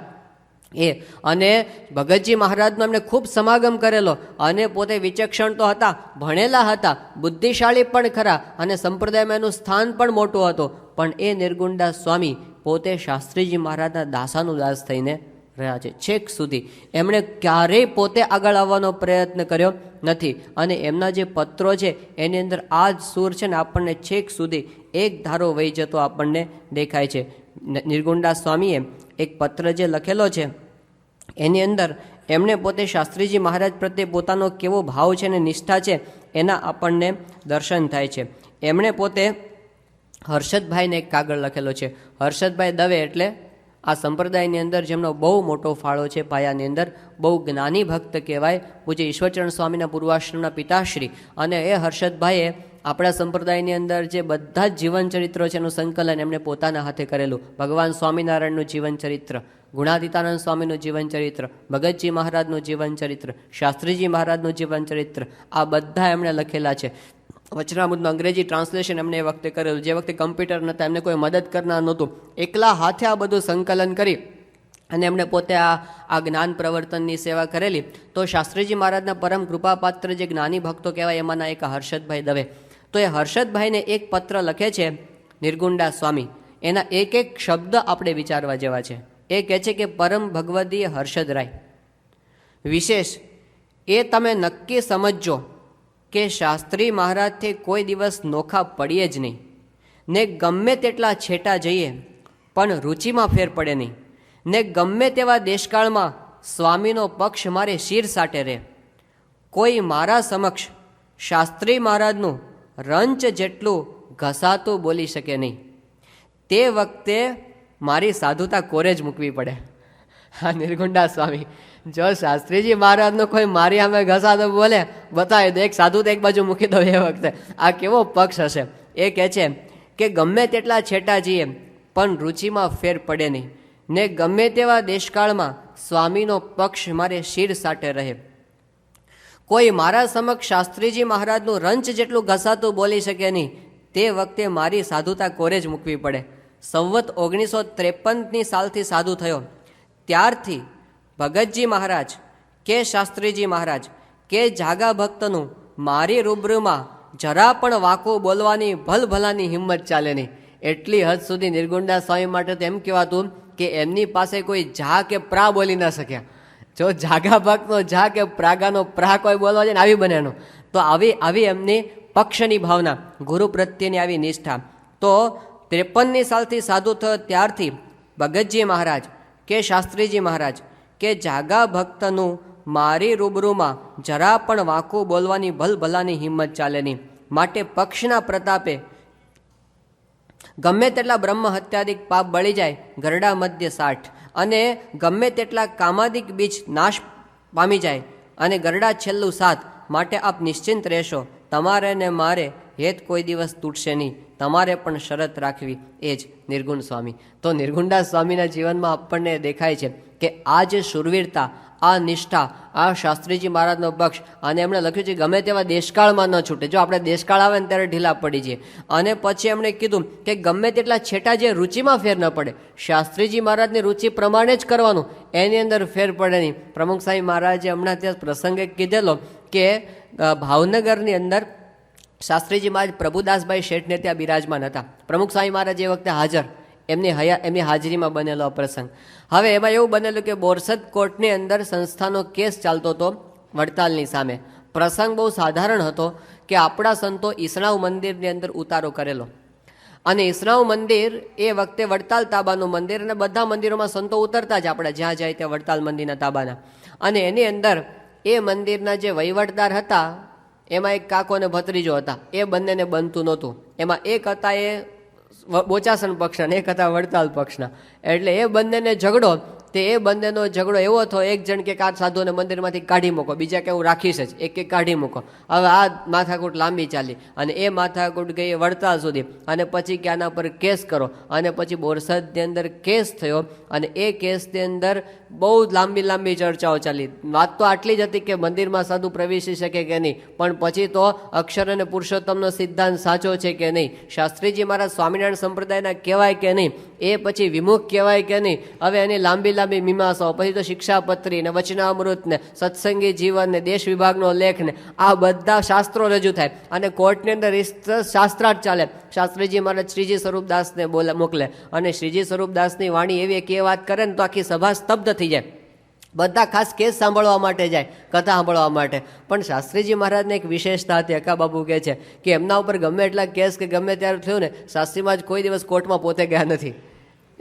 [SPEAKER 1] એ, અને ભગતજી મહારાજનો એમને ખૂબ સમાગમ કરેલો, અને પોતે વિચક્ષણ તો હતા, ભણેલા હતા, બુદ્ધિશાળી પણ ખરા, અને સંપ્રદાયમાં એનું સ્થાન પણ મોટું હતું. પણ એ નિર્ગુણદાસ સ્વામી પોતે શાસ્ત્રીજી મહારાજના દાસાનું દાસ થઈને રહ્યા છે છેક સુધી. એમણે ક્યારેય પોતે આગળ આવવાનો પ્રયત્ન કર્યો નથી. અને એમના જે પત્રો છે એની અંદર આ જ સૂર છે ને આપણને છેક સુધી એક ધારો વહી જતો આપણને દેખાય છે. નિર્ગુણદાસ સ્વામીએ એક પત્ર જે લખેલો છે એની અંદર એમણે પોતે શાસ્ત્રીજી મહારાજ પ્રત્યે પોતાનો કેવો ભાવ છે ને નિષ્ઠા છે એના આપણને દર્શન થાય છે. એમણે પોતે હર્ષદભાઈને એક કાગળ લખેલો છે. હર્ષદભાઈ દવે એટલે આ સંપ્રદાયની અંદર જેમનો બહુ મોટો ફાળો છે પાયાની અંદર, બહુ જ્ઞાની ભક્ત કહેવાય, પૂજ્ય ઈશ્વરચરણ સ્વામીના પૂર્વાશ્રમના પિતાશ્રી. અને એ હર્ષદભાઈએ આપણા સંપ્રદાયની અંદર જે બધા જ જીવન ચરિત્રો છે એનું સંકલન એમણે પોતાના હાથે કરેલું. ભગવાન સ્વામિનારાયણનું જીવન ચરિત્ર, ગુણાતીતાનંદ સ્વામીનું જીવન ચરિત્ર, ભગતજી મહારાજનું જીવન ચરિત્ર, શાસ્ત્રીજી મહારાજનું જીવન ચરિત્ર, આ બધા એમણે લખેલા છે. વચનામૃતનું અંગ્રેજી ટ્રાન્સલેશન એમને એ વખતે કરેલું, જે વખતે કમ્પ્યુટર નહોતા, એમને કોઈ મદદ કરનાર નહોતું. એકલા હાથે આ બધું સંકલન કરી અને એમણે પોતે આ જ્ઞાન પ્રવર્તનની સેવા કરેલી. તો શાસ્ત્રીજી મહારાજના પરમ કૃપાપાત્ર જે જ્ઞાની ભક્તો કહેવાય એમાંના એક હર્ષદભાઈ દવે. તો એ હર્ષદભાઈને એક પત્ર લખે છે નિર્ગુણદાસ સ્વામી. એના એક એક શબ્દ આપણે વિચારવા જેવા છે. એ કહે છે કે પરમ ભગવદીય હર્ષદરાય, વિશેષ એ તમે નક્કી સમજજો કે શાસ્ત્રી મહારાજથી કોઈ દિવસ નોખા પડીએ જ નહીં, ને ગમે તેટલા છેટા જઈએ પણ રુચિમાં ફેર પડે નહીં, ને ગમે તેવા દેશકાળમાં સ્વામીનો પક્ષ મારે શિર સાટે રહે. કોઈ મારા સમક્ષ શાસ્ત્રી મહારાજનું રંચ જેટલું ઘસાતું બોલી શકે નહીં. તે વખતે મારી સાધુતા કોરે જ મૂકવી પડે. હા, નિર્ગુણદાસ સ્વામી, જો શાસ્ત્રીજી મહારાજનો કોઈ મારી સામે ઘસાતો બોલે, બતાવી દો, એક સાધુ તો એક બાજુ મૂકી દો. એ વખતે આ કેવો પક્ષ હશે. એ કહે છે કે ગમે તેટલા છેટા જઈએ પણ રુચિમાં ફેર પડે નહીં, ને ગમે તેવા દેશકાળમાં સ્વામીનો પક્ષ મારે શિર સાટે રહે. કોઈ મારા સમક્ષ શાસ્ત્રીજી મહારાજનું રંચ જેટલું ઘસાતું બોલી શકે નહીં. તે વખતે મારી સાધુતા કોરે જ મૂકવી પડે. સંવત 1953ની સાલથી સાધુ થયો, ત્યારથી ભગતજી મહારાજ કે શાસ્ત્રીજી મહારાજ કે જાગા ભક્તનું મારી રૂબરૂમાં જરા પણ વાંકું બોલવાની ભલભલાની હિંમત ચાલે નહીં. એટલી હદ સુધી નિર્ગુણદાસ સ્વામી માટે તો એમ કહેવાતું કે એમની પાસે કોઈ જા કે પ્રા બોલી ન શક્યા. જો જાગા ભક્તનો જા કે પ્રાગાનો પ્રા કોઈ બોલવા જાય ને આવી બનેનો. તો આવી એમની પક્ષની ભાવના, ગુરુ પ્રત્યેની આવી નિષ્ઠા. તો 53ની સાલથી સાધુ થયો ત્યારથી ભગતજી મહારાજ કે શાસ્ત્રીજી મહારાજ કે જાગા ભક્તનું મારી રૂબરૂમાં જરા પણ વાંકું બોલવાની ભલભલાની હિંમત ચાલે નહીં. માટે પક્ષના પ્રતાપે ગમે તેટલા બ્રહ્મ હત્યાદિક પાપ બળી જાય, ગરડા મધ્ય 60, અને ગમે તેટલા કામાદિક બીજ નાશ પામી જાય, અને ગરડા છેલ્લું 7. માટે આપ નિશ્ચિંત રહેશો, તમારે ને મારે હેત કોઈ દિવસ તૂટશે નહીં. તમારે પણ શરત રાખવી, એ જ નિર્ગુણ સ્વામી. તો નિર્ગુણદાસ સ્વામીના જીવનમાં આપણને દેખાય છે કે આ જે શુરવીરતા, આ નિષ્ઠા, આ શાસ્ત્રીજી મહારાજનો પક્ષ. અને એમણે લખ્યું છે ગમે તેવા દેશકાળમાં ન છૂટે. જો આપણે દેશકાળ આવે ને ત્યારે ઢીલા પડી જઈએ. અને પછી એમણે કીધું કે ગમે તેટલા છેટા જે રુચિમાં ફેર ન પડે, શાસ્ત્રીજી મહારાજની રુચિ પ્રમાણે જ કરવાનું, એની અંદર ફેર પડે નહીં. પ્રમુખ સ્વામી મહારાજે હમણાં ત્યાં પ્રસંગે કીધેલો કે ભાવનગરની અંદર શાસ્ત્રીજી મહારાજ પ્રભુદાસભાઈ શેઠને ત્યાં બિરાજમાન હતા. પ્રમુખ સ્વામી મહારાજ એ વખતે હાજર, એમની હાજરીમાં બનેલો આ પ્રસંગ. હવે એમાં એવું બનેલું કે બોરસદ કોર્ટની અંદર સંસ્થાનો કેસ ચાલતો હતો વડતાલની સામે. પ્રસંગ બહુ સાધારણ હતો કે આપણા સંતો ઈસણાવ મંદિરની અંદર ઉતારો કરેલો. અને ઈસણાવ મંદિર એ વખતે વડતાલ તાબાનું મંદિર, અને બધા મંદિરોમાં સંતો ઉતરતા જ આપણે જ્યાં જાય ત્યાં વડતાલ મંદિરના તાબાના. અને એની અંદર એ મંદિરના જે વહીવટદાર હતા એમાં એક કાકો અને ભત્રીજો હતા. એ બંનેને બનતું નહોતું. એમાં એક હતા એ બોચાસણ પક્ષના ને એક હતા વડતાલ પક્ષના. એટલે એ બંનેને ઝઘડો, તે એ બંનેનો ઝઘડો એવો થયો, એક જણ કે આ સાધુને મંદિરમાંથી કાઢી મૂકો, બીજા કે હું રાખીશ જ, એક કાઢી મૂકો. હવે આ માથાકૂટ લાંબી ચાલી અને એ માથાકૂટ ગઈ વડતાલ સુધી. અને પછી કે આના પર કેસ કરો. અને પછી બોરસદની અંદર કેસ થયો. અને એ કેસની અંદર બહુ લાંબી ચર્ચાઓ ચાલી. વાત તો આટલી જ હતી કે મંદિરમાં સાધુ પ્રવેશી શકે કે નહીં, પણ પછી તો અક્ષર અને પુરુષોત્તમનો સિદ્ધાંત સાચો છે કે નહીં, શાસ્ત્રીજી મહારાજ સ્વામિનારાયણ સંપ્રદાયના કહેવાય કે નહીં, એ પછી વિમુખ કહેવાય કે નહીં. હવે એની લાંબી મીમાંસાઓ, પછી તો શિક્ષાપત્રી ને વચનામૃત ને સત્સંગી જીવન ને દેશ વિભાગનો લેખ ને આ બધા શાસ્ત્રો રજૂ થાય. અને કોર્ટની અંદર શાસ્ત્રાર્થ ચાલે. શાસ્ત્રીજી મહારાજ શ્રીજી સ્વરૂપદાસને મોકલે. અને શ્રીજી સ્વરૂપદાસની વાણી એવી કે એ વાત કરે ને તો આખી સભા સ્તબ્ધ થઈ જાય. બધા ખાસ કેસ સાંભળવા માટે જાય, કથા સાંભળવા માટે. પણ શાસ્ત્રીજી મહારાજને એક વિશેષતા હતી, અકાબાબુ કહે છે કે એમના ઉપર ગમે એટલા કેસ કે ગમે ત્યારે થયું ને, શાસ્ત્રીમાં જ કોઈ દિવસ કોર્ટમાં પોતે ગયા નથી,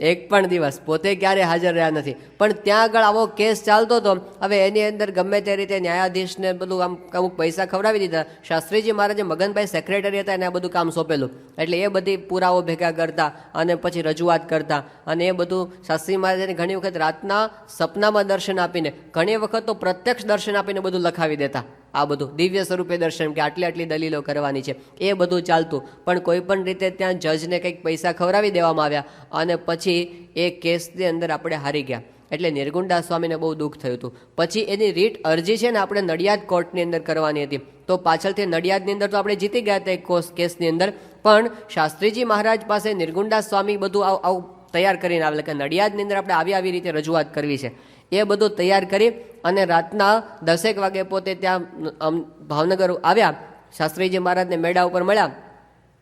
[SPEAKER 1] એક પણ દિવસ પોતે ક્યારે હાજર રહ્યા નથી. પણ ત્યાં આગળ આવો કેસ ચાલતો હતો. હવે એની અંદર ગમે તે રીતે ન્યાયાધીશને બધું આમ અમુક પૈસા ખવડાવી દીધા. શાસ્ત્રીજી મહારાજે મગનભાઈ સેક્રેટરી હતા એને આ બધું કામ સોંપેલું. એટલે એ બધી પુરાવો ભેગા કરતા અને પછી રજૂઆત કરતા. અને એ બધું શાસ્ત્રી મહારાજને ઘણી વખત રાતના સપનામાં દર્શન આપીને, ઘણી વખત તો પ્રત્યક્ષ દર્શન આપીને બધું લખાવી દેતા. આ બધું દિવ્ય સ્વરૂપે દર્શન કે આટલી દલીલો કરવાની છે, એ બધું ચાલતું. પણ કોઈ પણ રીતે ત્યાં જજને કંઈક પૈસા ખવડાવી દેવામાં આવ્યા અને પછી એ કેસની અંદર આપણે હારી ગયા. એટલે નિર્ગુણદાસ સ્વામીને બહુ દુઃખ થયું હતું. પછી એની રીટ અરજી છે ને આપણે નડિયાદ કોર્ટની અંદર કરવાની હતી. તો પાછળથી નડિયાદની અંદર તો આપણે જીતી ગયા હતા એક કેસની અંદર. પણ શાસ્ત્રીજી મહારાજ પાસે નિર્ગુણદાસ સ્વામી બધું આવું તૈયાર કરીને આવેલા કે નડિયાદની અંદર આપણે આવી રીતે રજૂઆત કરવી છે. એ બધું તૈયાર કરી અને રાતના 10 વાગે પોતે ત્યાં ભાવનગર આવ્યા. શાસ્ત્રીજી મહારાજને મેળા ઉપર મળ્યા,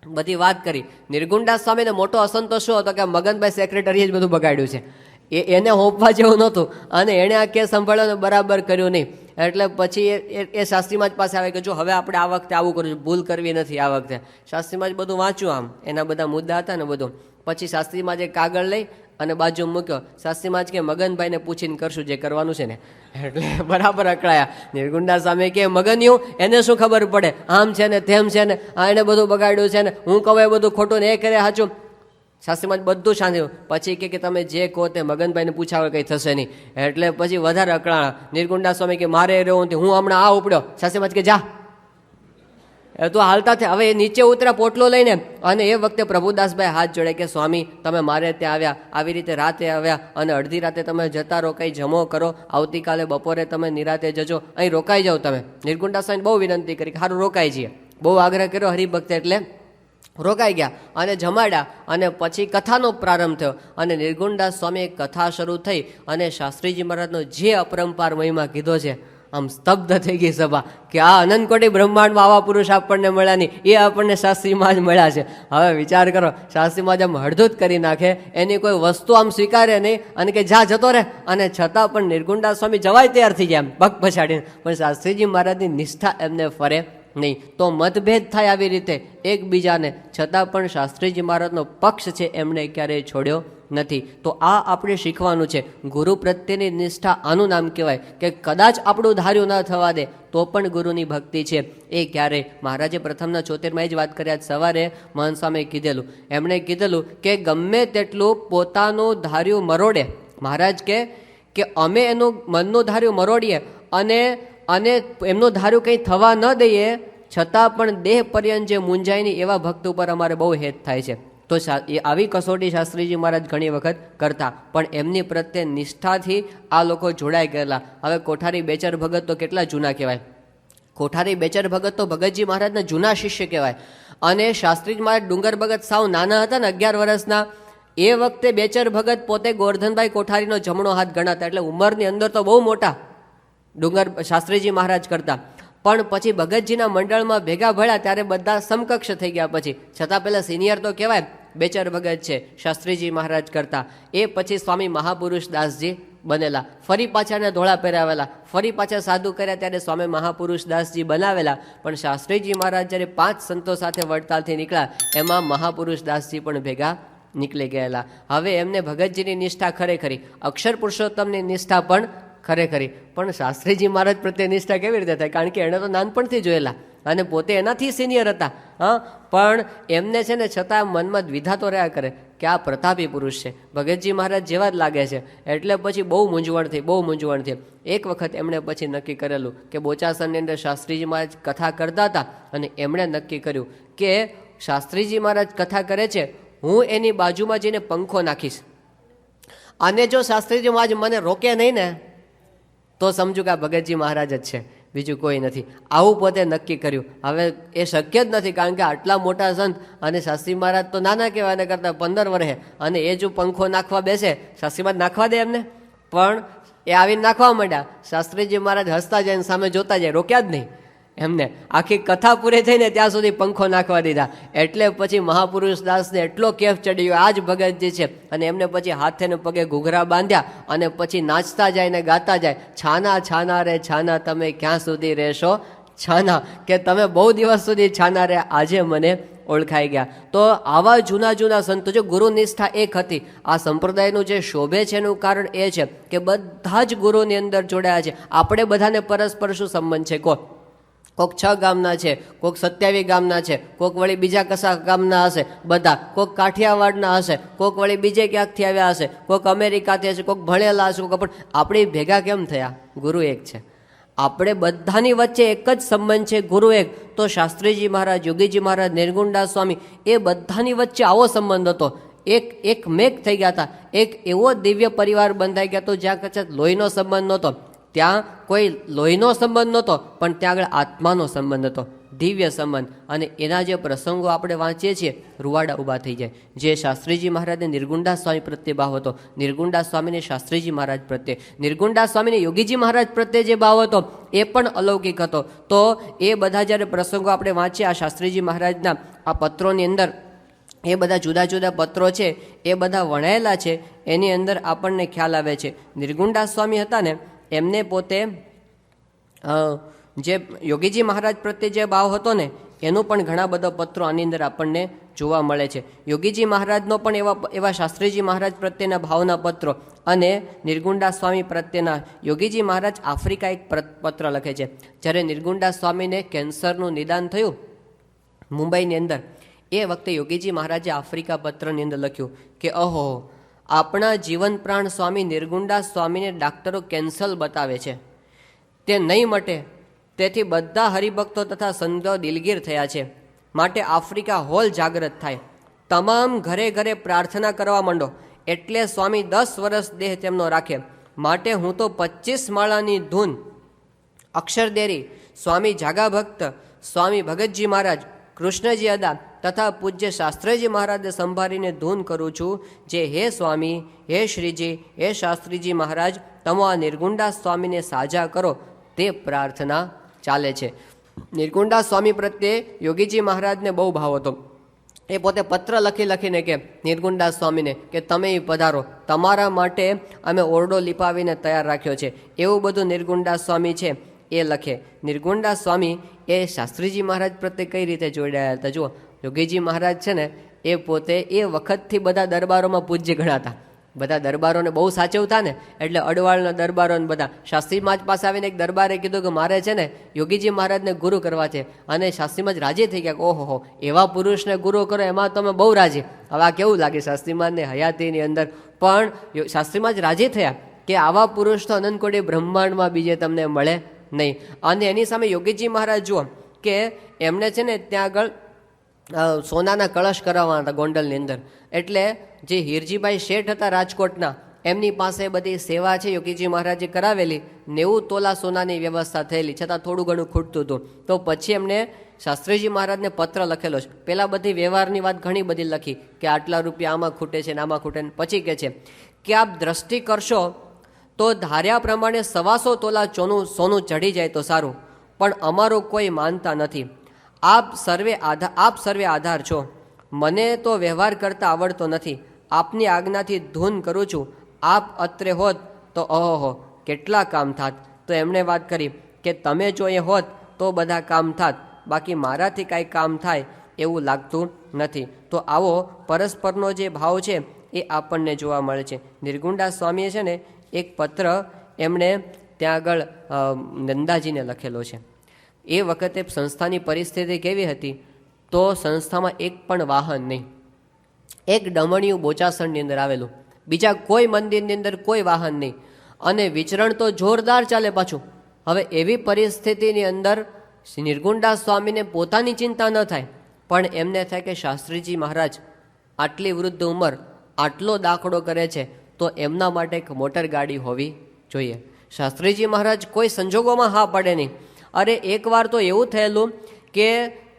[SPEAKER 1] બધી વાત કરી. નિર્ગુણદાસ સ્વામીને મોટો અસંતોષ શું હતો કે મગનભાઈ સેક્રેટરીએ જ બધું બગાડ્યું છે, એને હોંપવા જેવું નહોતું. અને એણે આ કેસ સંભાળ્યો બરાબર કર્યું નહીં. એટલે પછી એ શાસ્ત્રીમાં જ પાસે આવે કે જો હવે આપણે આ વખતે આવું કરવું, ભૂલ કરવી નથી આ વખતે. શાસ્ત્રીમાં જ બધું વાંચ્યું, આમ એના બધા મુદ્દા હતા ને બધું. પછી શાસ્ત્રીમાં જે કાગળ લઈ અને બાજુ મૂક્યો. શાસ્ત્રીમાં જ કે મગનભાઈને પૂછીને કરશું જે કરવાનું છે ને. એટલે બરાબર અકળાયા. નિર્ગુણદાસ સામે કે મગન્યું એને શું ખબર પડે, આમ છે ને તેમ છે ને, આ એને બધું બગાડ્યું છે ને, હું કહું એ બધું ખોટું ને એ કરે સાચું. શાસ્ત્રીમાં બધું શાંતિ. પછી કે તમે જે કહો તે મગનભાઈને પૂછાવે કંઈ થશે નહીં. એટલે પછી વધારે અકળાણા. નિર્ગુણદાસ સ્વામી કે મારે રહેવું, હું હમણાં આ ઉપડ્યો. શાસ્ત્રીમાં કે જા તો હાલતા થયા. હવે એ નીચે ઉતર્યા પોટલો લઈને. અને એ વખતે પ્રભુદાસભાઈ હાથ જોડે કે સ્વામી તમે મારે ત્યાં આવ્યા, આવી રીતે રાતે આવ્યા અને અડધી રાતે તમે જતા રહો, કંઈ જમો કરો, આવતીકાલે બપોરે તમે નિરાતે જજો, અહીં રોકાઈ જાઓ તમે. નિર્ગુણદાસ સ્વામી બહુ વિનંતી કરી કે સારું રોકાઈ જઈએ. બહુ આગ્રહ કર્યો હરિભક્ત, એટલે રોકાઈ ગયા અને જમાડ્યા. અને પછી કથાનો પ્રારંભ થયો. અને નિર્ગુણદાસ સ્વામીએ કથા શરૂ થઈ અને શાસ્ત્રીજી મહારાજનો જે અપરંપાર મહિમા કીધો છે, આમ સ્તબ્ધ થઈ ગઈ સભા કે આ અનંતકોટી બ્રહ્માંડમાં આવા પુરુષ આપણને મળ્યા નહીં, એ આપણને શાસ્ત્રીમાં જ મળ્યા છે. હવે વિચાર કરો, શાસ્ત્રીમાં જેમ હળધૂત કરી નાખે, એની કોઈ વસ્તુ આમ સ્વીકારે નહીં અને કે જા જતો રહે. અને છતાં પણ નિર્ગુણદાસ સ્વામી જવાય તૈયાર થઈ જાય એમ પગ પછાડીને, પણ શાસ્ત્રીજી મહારાજની નિષ્ઠા એમને ફરે નહીં. તો મતભેદ થાય આવી રીતે એકબીજાને, છતાં પણ શાસ્ત્રીજી મહારાજનો પક્ષ છે એમણે ક્યારેય છોડ્યો નથી. તો આ આપણે શીખવાનું છે. ગુરુ પ્રત્યેની નિષ્ઠા આનું નામ કહેવાય કે કદાચ આપણું ધાર્યું ન થવા દે તો પણ ગુરુની ભક્તિ છે એ ક્યારે. મહારાજે પ્રથમના 74માં જ વાત કર્યા સવારે મહંત સ્વામીએ કીધેલું. એમણે કીધેલું કે ગમે તેટલું પોતાનું ધાર્યું મરોડે, મહારાજ કે અમે એનું મનનું ધાર્યું મરોડીએ અને એમનું ધાર્યું કંઈ થવા ન દઈએ, છતાં પણ દેહ પર્યંત જે મૂંઝાય નહીં એવા ભક્ત ઉપર અમારે બહુ હેત થાય છે. તો આવી કસોટી શાસ્ત્રીજી મહારાજ ઘણી વખત કરતા, પણ એમની પ્રત્યે નિષ્ઠાથી આ લોકો જોડાઈ ગયેલા. હવે કોઠારી બેચર ભગત તો કેટલા જૂના કહેવાય. કોઠારી બેચર ભગત તો ભગતજી મહારાજના જૂના શિષ્ય કહેવાય. અને શાસ્ત્રીજી મહારાજ ડુંગર ભગત સાવ નાના હતા ને, 11 વર્ષના, એ વખતે બેચર ભગત પોતે ગોરધનભાઈ કોઠારીનો જમણો હાથ ગણાતા. એટલે ઉંમરની અંદર તો બહુ મોટા ડુંગર શાસ્ત્રીજી મહારાજ કરતા. પણ પછી ભગતજીના મંડળમાં ભેગા ભળ્યા ત્યારે બધા સમકક્ષ થઈ ગયા. પછી છતાં પહેલાં સિનિયર તો કહેવાય બેચર ભગત છે શાસ્ત્રીજી મહારાજ કરતા. એ પછી સ્વામી મહાપુરુષ દાસજી બનેલા. ફરી પાછાને ધોળા પહેરાવેલા, ફરી પાછા સાધુ કર્યા ત્યારે સ્વામી મહાપુરુષ દાસજી બનાવેલા. પણ શાસ્ત્રીજી મહારાજ જ્યારે 5 સંતો સાથે વડતાલથી નીકળ્યા એમાં મહાપુરુષ દાસજી પણ ભેગા નીકળી ગયેલા. હવે એમને ભગતજીની નિષ્ઠા ખરેખરી, અક્ષર પુરુષોત્તમની નિષ્ઠા પણ ખરેખરી, પણ શાસ્ત્રીજી મહારાજ પ્રત્યે નિષ્ઠા કેવી રીતે થાય? કારણ કે એણે તો નાનપણથી જોયેલા અને પોતે એનાથી સિનિયર હતા. પણ એમને છે ને છતાં મનમાં દ્વિધા તો રહ્યા કરે કે આ પ્રતાપી પુરુષ છે, ભગતજી મહારાજ જેવા જ લાગે છે. એટલે પછી બહુ મૂંઝવણ થઈ. એક વખત એમણે પછી નક્કી કરેલું કે બોચાસણની અંદર શાસ્ત્રીજી મહારાજ કથા કરતા હતા અને એમણે નક્કી કર્યું કે શાસ્ત્રીજી મહારાજ કથા કરે છે, હું એની બાજુમાં જઈને પંખો નાખીશ, અને જો શાસ્ત્રીજી મહારાજ મને રોકે નહીં ને તો સમજુ કે આ ભગતજી મહારાજ જ છે, બીજું કોઈ નથી. આવું પોતે નક્કી કર્યું. હવે એ શક્ય જ નથી, કારણ કે આટલા મોટા સંત અને શાસ્ત્રી મહારાજ તો નાના કહેવાય, એને કરતાં 15 વર્ષે, અને એ જો પંખો નાખવા બેસે, શાસ્ત્રી મહારાજ નાખવા દે એમને? પણ એ આવીને નાખવા માંડ્યા. શાસ્ત્રીજી મહારાજ હસતા જાય, સામે જોતા જાય, રોક્યા જ નહીં એમને. આખી કથા પૂરી થઈને ત્યાં સુધી પંખો નાખવા દીધા. એટલે પછી મહાપુરુષ દાસને એટલો કેફ ચડ્યો, આ જ ભગતજી છે. અને એમને પછી હાથે ને પગે ઘૂઘરા બાંધ્યા અને પછી નાચતા જાય ને ગાતા જાય, છાના છાના રે છાના, તમે ક્યાં સુધી રહેશો છાના, કે તમે બહુ દિવસ સુધી છાના રે, આજે મને ઓળખાઈ ગયા. તો આવા જૂના સંતો, જો ગુરુ નિષ્ઠા એક હતી. આ સંપ્રદાયનું જે શોભે છે એનું કારણ એ છે કે બધા જ ગુરુની અંદર જોડાયા છે. આપણે બધાને પરસ્પર શું સંબંધ છે? કોક 6 ગામના છે, કોક 27 ગામના છે, કોક વળી બીજા કશા ગામના હશે, બધા કોક કાઠિયાવાડના હશે, કોક વળી બીજે ક્યાંકથી આવ્યા હશે, કોક અમેરિકાથી હશે, કોક ભણેલા હશે, પણ આપણે ભેગા કેમ થયા? ગુરુ એક છે. આપણે બધાની વચ્ચે એક જ સંબંધ છે, ગુરુ એક. તો શાસ્ત્રીજી મહારાજ, યોગીજી મહારાજ, નિર્ગુણદાસ સ્વામી, એ બધાની વચ્ચે આવો સંબંધ હતો. એક મેક થઈ ગયા હતા. એક એવો દિવ્ય પરિવાર બંધાઈ ગયા હતો જ્યાં કદાચ લોહીનો સંબંધ નહોતો, ત્યાં કોઈ લોહીનો સંબંધ નહોતો, પણ ત્યાં આગળ આત્માનો સંબંધ હતો, દિવ્ય સંબંધ. અને એના જે પ્રસંગો આપણે વાંચીએ છીએ, રૂવાડા ઊભા થઈ જાય. જે શાસ્ત્રીજી મહારાજને નિર્ગુણદાસ સ્વામી પ્રત્યે ભાવ હતો, નિર્ગુણદાસ સ્વામીને શાસ્ત્રીજી મહારાજ પ્રત્યે, નિર્ગુણદાસ સ્વામીને યોગીજી મહારાજ પ્રત્યે જે ભાવ હતો એ પણ અલૌકિક હતો. તો એ બધા જ્યારે પ્રસંગો આપણે વાંચીએ આ શાસ્ત્રીજી મહારાજના આ પત્રોની અંદર, એ બધા જુદા પત્રો છે એ બધા વણાયેલા છે. એની અંદર આપણને ખ્યાલ આવે છે નિર્ગુણદાસ સ્વામી હતા ને, એમને પોતે જે યોગીજી મહારાજ પ્રત્યે જે ભાવ હતો ને એનું પણ ઘણા બધા પત્રો આની અંદર આપણને જોવા મળે છે. યોગીજી મહારાજનો પણ એવા શાસ્ત્રીજી મહારાજ પ્રત્યેના ભાવના પત્રો, અને નિર્ગુણદાસ સ્વામી પ્રત્યેના. યોગીજી મહારાજ આફ્રિકા એક પત્ર લખે છે. જ્યારે નિર્ગુણદાસ સ્વામીને કેન્સરનું નિદાન થયું મુંબઈની અંદર, એ વખતે યોગીજી મહારાજે આફ્રિકા પત્રની અંદર લખ્યું કે અહો, આપણા જીવન પ્રાણ સ્વામી નિર્ગુણદાસ સ્વામીને ડાક્ટરો કેન્સર બતાવે છે, તે નહીં મટે. તેથી બધા હરિભક્તો તથા સંતો દિલગીર થયા છે. માટે આફ્રિકા હોલ જાગૃત થાય, તમામ ઘરે ઘરે પ્રાર્થના કરવા માંડો. એટલે સ્વામી 10 વર્ષ દેહ તેમનો રાખે. માટે હું તો 25 માળાની ધૂન અક્ષરદેરી, સ્વામી જાગા ભક્ત, સ્વામી ભગતજી મહારાજ, કૃષ્ણજી અદા તથા પૂજ્ય શાસ્ત્રીજી મહારાજને સંભાળીને ધૂન કરું છું. જે હે સ્વામી, હે શ્રીજી, હે શાસ્ત્રીજી મહારાજ, તમે આ નિર્ગુણદાસ સ્વામીને સાજા કરો, તે પ્રાર્થના ચાલે છે. નિર્ગુણદાસ સ્વામી પ્રત્યે યોગીજી મહારાજને બહુ ભાવ હતો. એ પોતે પત્ર લખીને કે નિર્ગુણદાસ સ્વામીને કે તમે પધારો, તમારા માટે અમે ઓરડો લીપાવીને તૈયાર રાખ્યો છે. એવું બધું નિર્ગુણદાસ સ્વામી છે એ લખે. નિર્ગુણદાસ સ્વામી એ શાસ્ત્રીજી મહારાજ પ્રત્યે કઈ રીતે જોડાયા હતા? જુઓ, યોગીજી મહારાજ છે ને એ પોતે એ વખતથી બધા દરબારોમાં પૂજ્ય ગણાતા. બધા દરબારોને બહુ સાચવતા ને, એટલે અડવાળના દરબારોને બધા શાસ્ત્રી મહારાજ પાસે આવીને એક દરબારે કીધું કે મારે છે ને યોગીજી મહારાજને ગુરુ કરવા છે. અને શાસ્ત્રી મહારાજ રાજી થઈ ગયા કે ઓહો, એવા પુરુષને ગુરુ કરો એમાં તમે બહુ રાજી. હવે આ કેવું લાગે શાસ્ત્રી મહારાજને હયાતીની અંદર, પણ શાસ્ત્રી મહારાજ રાજી થયા કે આવા પુરુષ તો અનંતકોટી બ્રહ્માંડમાં બીજે તમને મળે નહીં. અને એની સામે યોગીજી મહારાજ જુઓ કે એમને છે ને ત્યાં આગળ સોનાના કળશ કરાવવાના હતા ગોંડલની અંદર. એટલે જે હીરજીભાઈ શેઠ હતા રાજકોટના, એમની પાસે બધી સેવા છે યોગીજી મહારાજે કરાવેલી, 90 તોલા સોનાની વ્યવસ્થા થયેલી, છતાં થોડું ઘણું ખૂટતું હતું. તો પછી એમને શાસ્ત્રીજી મહારાજને પત્ર લખેલો છે. પહેલાં બધી વ્યવહારની વાત ઘણી બધી લખી કે આટલા રૂપિયા આમાં ખૂટે છે ને આમાં ખૂટે ને. પછી કહે છે કે આપ દ્રષ્ટિ કરશો તો ધાર્યા પ્રમાણે 125 તોલા સોનું ચઢી જાય તો સારું, પણ અમારો કોઈ માનતા નથી. આપ સર્વે આધાર છો. મને તો વ્યવહાર કરતા આવડતો નથી. આપની આજ્ઞાથી ધૂન કરું છું. આપ અત્રે હોત તો અહોહો કેટલા કામ થાત. તો એમણે વાત કરી કે તમે જો એ હોત તો બધા કામ થાત, બાકી મારાથી કાંઈ કામ થાય એવું લાગતું નથી. તો આવો પરસ્પરનો જે ભાવ છે એ આપણને જોવા મળે છે. નિર્ગુણદાસ સ્વામીએ છે ને એક પત્ર એમણે ત્યાં આગળ નંદાજીને લખેલો છે. એ વખતે સંસ્થાની પરિસ્થિતિ કેવી હતી? તો સંસ્થામાં એક પણ વાહન નહીં, એક ડમણિયું બોચાસણની અંદર આવેલું, બીજા કોઈ મંદિરની અંદર કોઈ વાહન નહીં, અને વિચરણ તો જોરદાર ચાલે પાછું. હવે એવી પરિસ્થિતિની અંદર નિર્ગુણદાસ સ્વામીને પોતાની ચિંતા ન થાય, પણ એમને થાય કે શાસ્ત્રીજી મહારાજ આટલી વૃદ્ધ ઉંમર આટલો દાખલો કરે છે, તો એમના માટે એક મોટર ગાડી હોવી જોઈએ. શાસ્ત્રીજી મહારાજ કોઈ સંજોગોમાં હા પડે નહીં. અરે એકવાર તો એવું થયેલું કે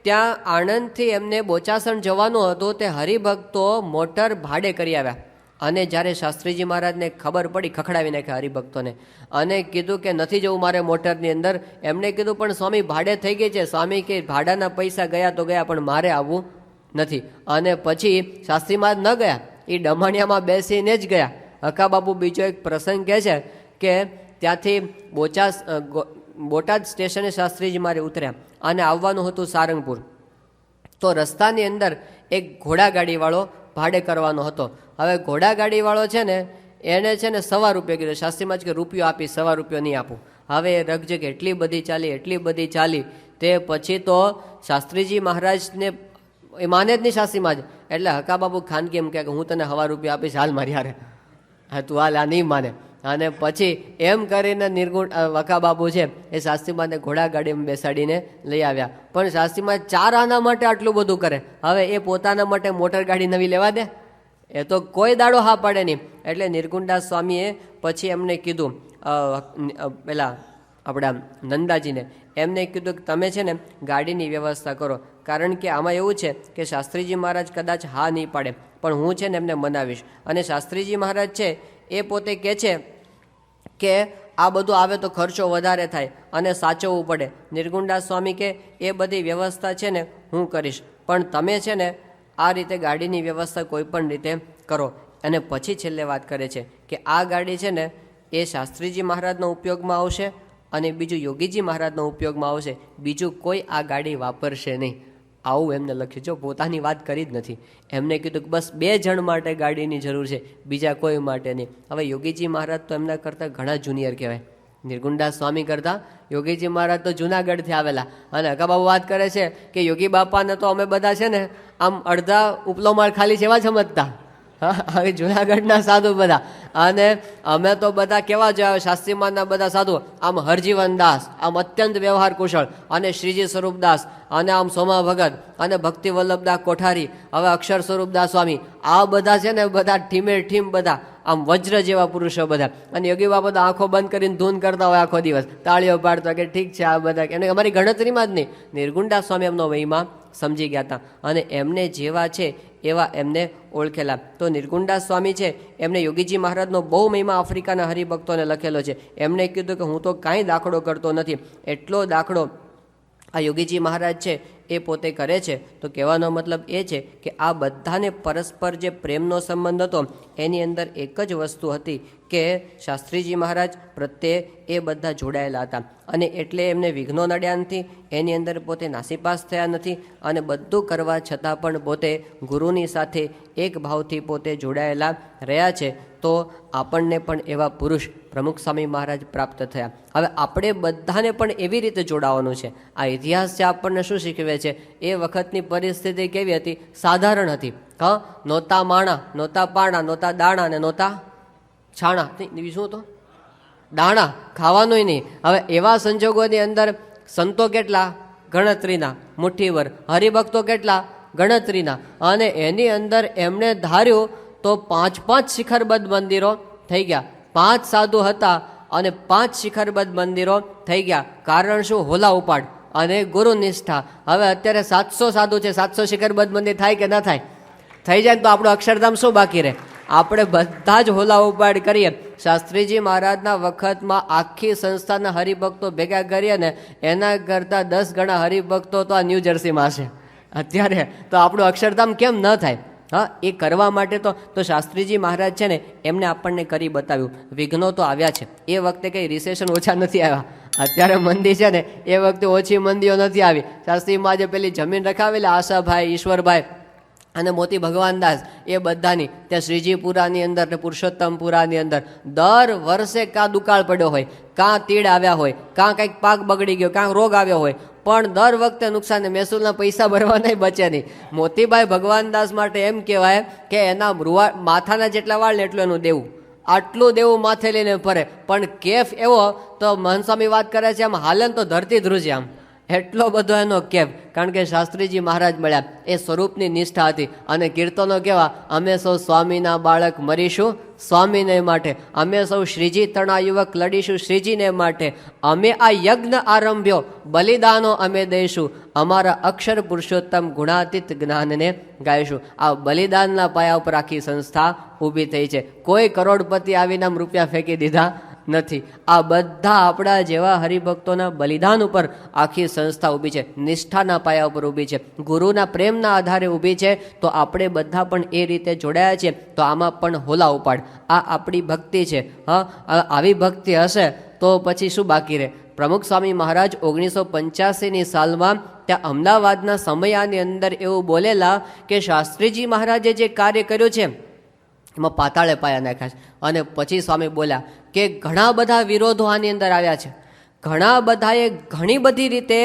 [SPEAKER 1] ત્યાં આણંદથી એમને બોચાસણ જવાનું હતું, તે હરિભક્તો મોટર ભાડે કરી આવ્યા, અને જ્યારે શાસ્ત્રીજી મહારાજને ખબર પડી, ખખડાવી નાખ્યા હરિભક્તોને, અને કીધું કે નથી જવું મારે મોટરની અંદર. એમણે કીધું પણ સ્વામી ભાડે થઈ ગઈ છે. સ્વામી કે ભાડાના પૈસા ગયા તો ગયા, પણ મારે આવવું નથી. અને પછી શાસ્ત્રી મહારાજ ન ગયા, એ ડમાણિયામાં બેસીને જ ગયા. હકાબાપુ બીજો એક પ્રસંગ કહે છે કે ત્યાંથી બોટાદ સ્ટેશને શાસ્ત્રીજી મારે ઉતર્યા અને આવવાનું હતું સારંગપુર. તો રસ્તાની અંદર એક ઘોડાગાડીવાળો ભાડે કરવાનો હતો. હવે ઘોડાગાડીવાળો છે ને એને છે ને 1.25 રૂપિયા કીધું. શાસ્ત્રીમાં જ કે રૂપિયો આપીશ, 1.25 રૂપિયો નહીં આપું. હવે એ રગજગ એટલી બધી ચાલી તે પછી તો શાસ્ત્રીજી મહારાજને એ માને જ નહીં શાસ્ત્રીમાં જ. એટલે હકાબાબુ ખાનગી એમ કહે કે હું તને 1.25 રૂપિયા આપીશ, હાલ મારી હારે. હા તું હાલ, આ નહીં માને. અને પછી એમ કરીને નિર્ગુણ વકાબાબુ છે એ શાસ્ત્રીમાને ઘોડાગાડીમાં બેસાડીને લઈ આવ્યા. પણ શાસ્ત્રીમાં 4 આના માટે આટલું બધું કરે, હવે એ પોતાના માટે મોટર ગાડી નવી લેવા દે? એ તો કોઈ દાડો હા પાડે નહીં. એટલે નિર્ગુણદાસ સ્વામીએ પછી એમને કીધું, પેલા આપણા નંદાજીને એમને કીધું કે તમે છે ને ગાડીની વ્યવસ્થા કરો, કારણ કે આમાં એવું છે કે શાસ્ત્રીજી મહારાજ કદાચ હા નહીં પાડે, પણ હું છે ને એમને મનાવીશ. અને શાસ્ત્રીજી મહારાજ છે એ પોતે કહે છે કે આ બધું આવે તો ખર્ચો વધારે થાય અને સાચવવું પડે. નિર્ગુણદાસ સ્વામી કે એ બધી વ્યવસ્થા છે ને હું કરીશ, પણ તમે છે ને આ રીતે ગાડીની વ્યવસ્થા કોઈ પણ રીતે કરો. અને પછી છેલ્લે વાત કરે છે કે આ ગાડી છે ને એ શાસ્ત્રીજી મહારાજનો ઉપયોગમાં આવશે અને બીજું યોગીજી મહારાજનો ઉપયોગમાં આવશે, બીજું કોઈ આ ગાડી વાપરશે નહીં. આવું એમને લખ્યું છે, પોતાની વાત કરી જ નથી. એમને કીધું કે બસ 2 જણ માટે ગાડીની જરૂર છે, બીજા કોઈ માટે નહીં. હવે યોગીજી મહારાજ તો એમના કરતાં ઘણા જુનિયર કહેવાય. નિર્ગુણદાસ સ્વામી કરતાં યોગીજી મહારાજ તો જુનાગઢથી આવેલા. અને હકાબાબુ વાત કરે છે કે યોગી બાપાને તો અમે બધા છે ને આમ અડધા ઉપલો માળ ખાલી સેવા સમજતા. હા, હવે જુનાગઢના સાધુ બધા, અને અમે તો બધા કેવા જ શાસ્ત્રીમાનના બધા સાધુ, આમ હરજીવનદાસ આમ અત્યંત વ્યવહાર કુશળ, અને શ્રીજી સ્વરૂપદાસ, અને આમ સોમા ભગત, અને ભક્તિ વલ્લભદાસ કોઠારી, હવે અક્ષર સ્વરૂપદાસ સ્વામી, આ બધા છે ને બધા ઠીમે ઠીમ બધા આમ વજ્ર જેવા પુરુષો બધા. અને યોગી બાપા તો આંખો બંધ કરીને ધૂન કરતા હોય આખો દિવસ, તાળીઓ પાડતા કે ઠીક છે આ બધા, એને અમારી ગણતરીમાં જ નહીં. નિર્ગુણદાસ સ્વામી એમનો મહિમા સમજી ગયા હતા, અને એમને જેવા છે એવા એમને ઓળખેલા. તો નિર્ગુણદાસ સ્વામી છે એમને યોગીજી મહારાજનો બહુ મહિમા આફ્રિકાના હરિભક્તોને લખેલો છે. એમને કીધું કે હું તો કાંઈ દાખલો કરતો નથી, એટલો દાખલો આ યોગીજી મહારાજ છે એ પોતે કરે છે. તો કહેવાનો મતલબ એ છે કે આ બધાને પરસ્પર જે પ્રેમનો સંબંધ હતો એની અંદર એક જ વસ્તુ હતી કે શાસ્ત્રીજી મહારાજ પ્રત્યે એ બધા જોડાયેલા હતા, અને એટલે એમને વિઘ્નો નડ્યા નથી, એની અંદર પોતે નાસીપાસ થયા નથી, અને બધું કરવા છતાં પણ પોતે ગુરુની સાથે એક ભાવથી પોતે જોડાયેલા રહ્યા છે. તો આપણને પણ એવા પુરુષ પ્રમુખ સ્વામી મહારાજ પ્રાપ્ત થયા. હવે આપણે બધાને પણ એવી રીતે જોડાવાનું છે. આ ઇતિહાસ છે આપણને શું શીખવે છે? એ વખતની પરિસ્થિતિ કેવી હતી? સાધારણ હતી. હા, નહોતા માણા, નહોતા પાણા, નહોતા દાણા ને નહોતા છાણા, શું તો દાણા, ખાવાનું નહીં. હવે એવા સંજોગોની અંદર સંતો કેટલા? ગણતરીના, મુઠ્ઠીભર. હરિભક્તો કેટલા? ગણતરીના, અને એની અંદર એમણે ધાર્યું તો 5 શિખરબદ્ધ મંદિરો થઈ ગયા. 5 સાધુ હતા અને 5 શિખરબદ્ધ મંદિરો થઈ ગયા. કારણ શું? હોલા ઉપાડ અને ગુરુ નિષ્ઠા. હવે અત્યારે 700 સાધુ છે, 700 શિખરબદ્ધ મંદિર થાય કે ના થાય? થઈ જાય તો આપણું અક્ષરધામ શું બાકી રહે? આપણે બધા જ હોલા ઉપાડ કરીએ. શાસ્ત્રીજી મહારાજના વખતમાં આખી સંસ્થાના હરિભક્તો ભેગા કરીએ ને એના કરતાં 10 ગણા હરિભક્તો તો આ ન્યૂ જર્સીમાં છે અત્યારે. તો આપણું અક્ષરધામ કેમ ન થાય? હા, એ કરવા માટે તો શાસ્ત્રીજી મહારાજ છે ને એમને આપણને કરી બતાવ્યું. વિઘ્નો તો આવ્યા છે, એ વખતે કંઈ રિસેશન ઓછા નથી આવ્યા. અત્યારે મંદી છે ને એ વખતે ઓછી મંદીઓ નથી આવી. શાસ્ત્રીમાં જે પેલી જમીન રખાવેલી આશાભાઈ, ઈશ્વરભાઈ અને મોતી ભગવાનદાસ, એ બધાની ત્યાં શ્રીજીપુરાની અંદર ને પુરુષોત્તમપુરાની અંદર દર વર્ષે કાં દુકાળ પડ્યો હોય, કાં તીડ આવ્યા હોય, કાં કંઈક પાક બગડી ગયો, કાં રોગ આવ્યો હોય, પણ દર વખતે નુકસાન, મહેસૂલના પૈસા ભરવાના બચે નહીં. મોતીભાઈ ભગવાનદાસ માટે એમ કહેવાય કે એના માથાના જેટલા વાળ ને એટલું એનું દેવું, આટલું દેવું માથે લઈને ફરે. પણ કેફ એવો તો મહંસ્વામી વાત કરે છે, આમ હાલે તો ધરતી ધ્રુજે, આમ એટલો બધો એનો કેફ. કારણ કે શાસ્ત્રીજી મહારાજ મળ્યા, એ સ્વરૂપની નિષ્ઠા હતી. અને કીર્તનો કેવા, અમે સૌ સ્વામીના બાળક મરીશું સ્વામીને માટે, અમે સૌ શ્રીજી તણા યુવક લડીશું શ્રીજીને માટે, અમે આ યજ્ઞ આરંભ્યો બલિદાનો અમે દઈશું, અમારા અક્ષર પુરુષોત્તમ ગુણાતીત જ્ઞાનને ગાઈશું. આ બલિદાનના પાયા ઉપર આખી સંસ્થા ઊભી થઈ છે. કોઈ કરોડપતિ આવીને આમ રૂપિયા ફેંકી દીધા નથી. આ બધા આપણા જેવા હરિભક્તોના બલિદાન ઉપર આખી સંસ્થા ઊભી છે, નિષ્ઠાના પાયા ઉપર ઊભી છે, ગુરુના પ્રેમના આધારે ઊભી છે. તો આપણે બધા પણ એ રીતે જોડાયા છીએ. તો આમાં પણ હોલા ઉપાડ, આ આપણી ભક્તિ છે. હા, આવી ભક્તિ હશે તો પછી શું બાકી રહે? પ્રમુખ સ્વામી મહારાજ 1985ની સાલમાં ત્યાં અમદાવાદના સમયાની અંદર એવું બોલેલા કે શાસ્ત્રીજી મહારાજે જે કાર્ય કર્યું છે એમાં પાતાળે પાયા નાખ્યા છે. અને પછી સ્વામી બોલ્યા કે ઘણા બધા વિરોધો આની અંદર આવ્યા છે, ઘણા બધાએ ઘણી બધી રીતે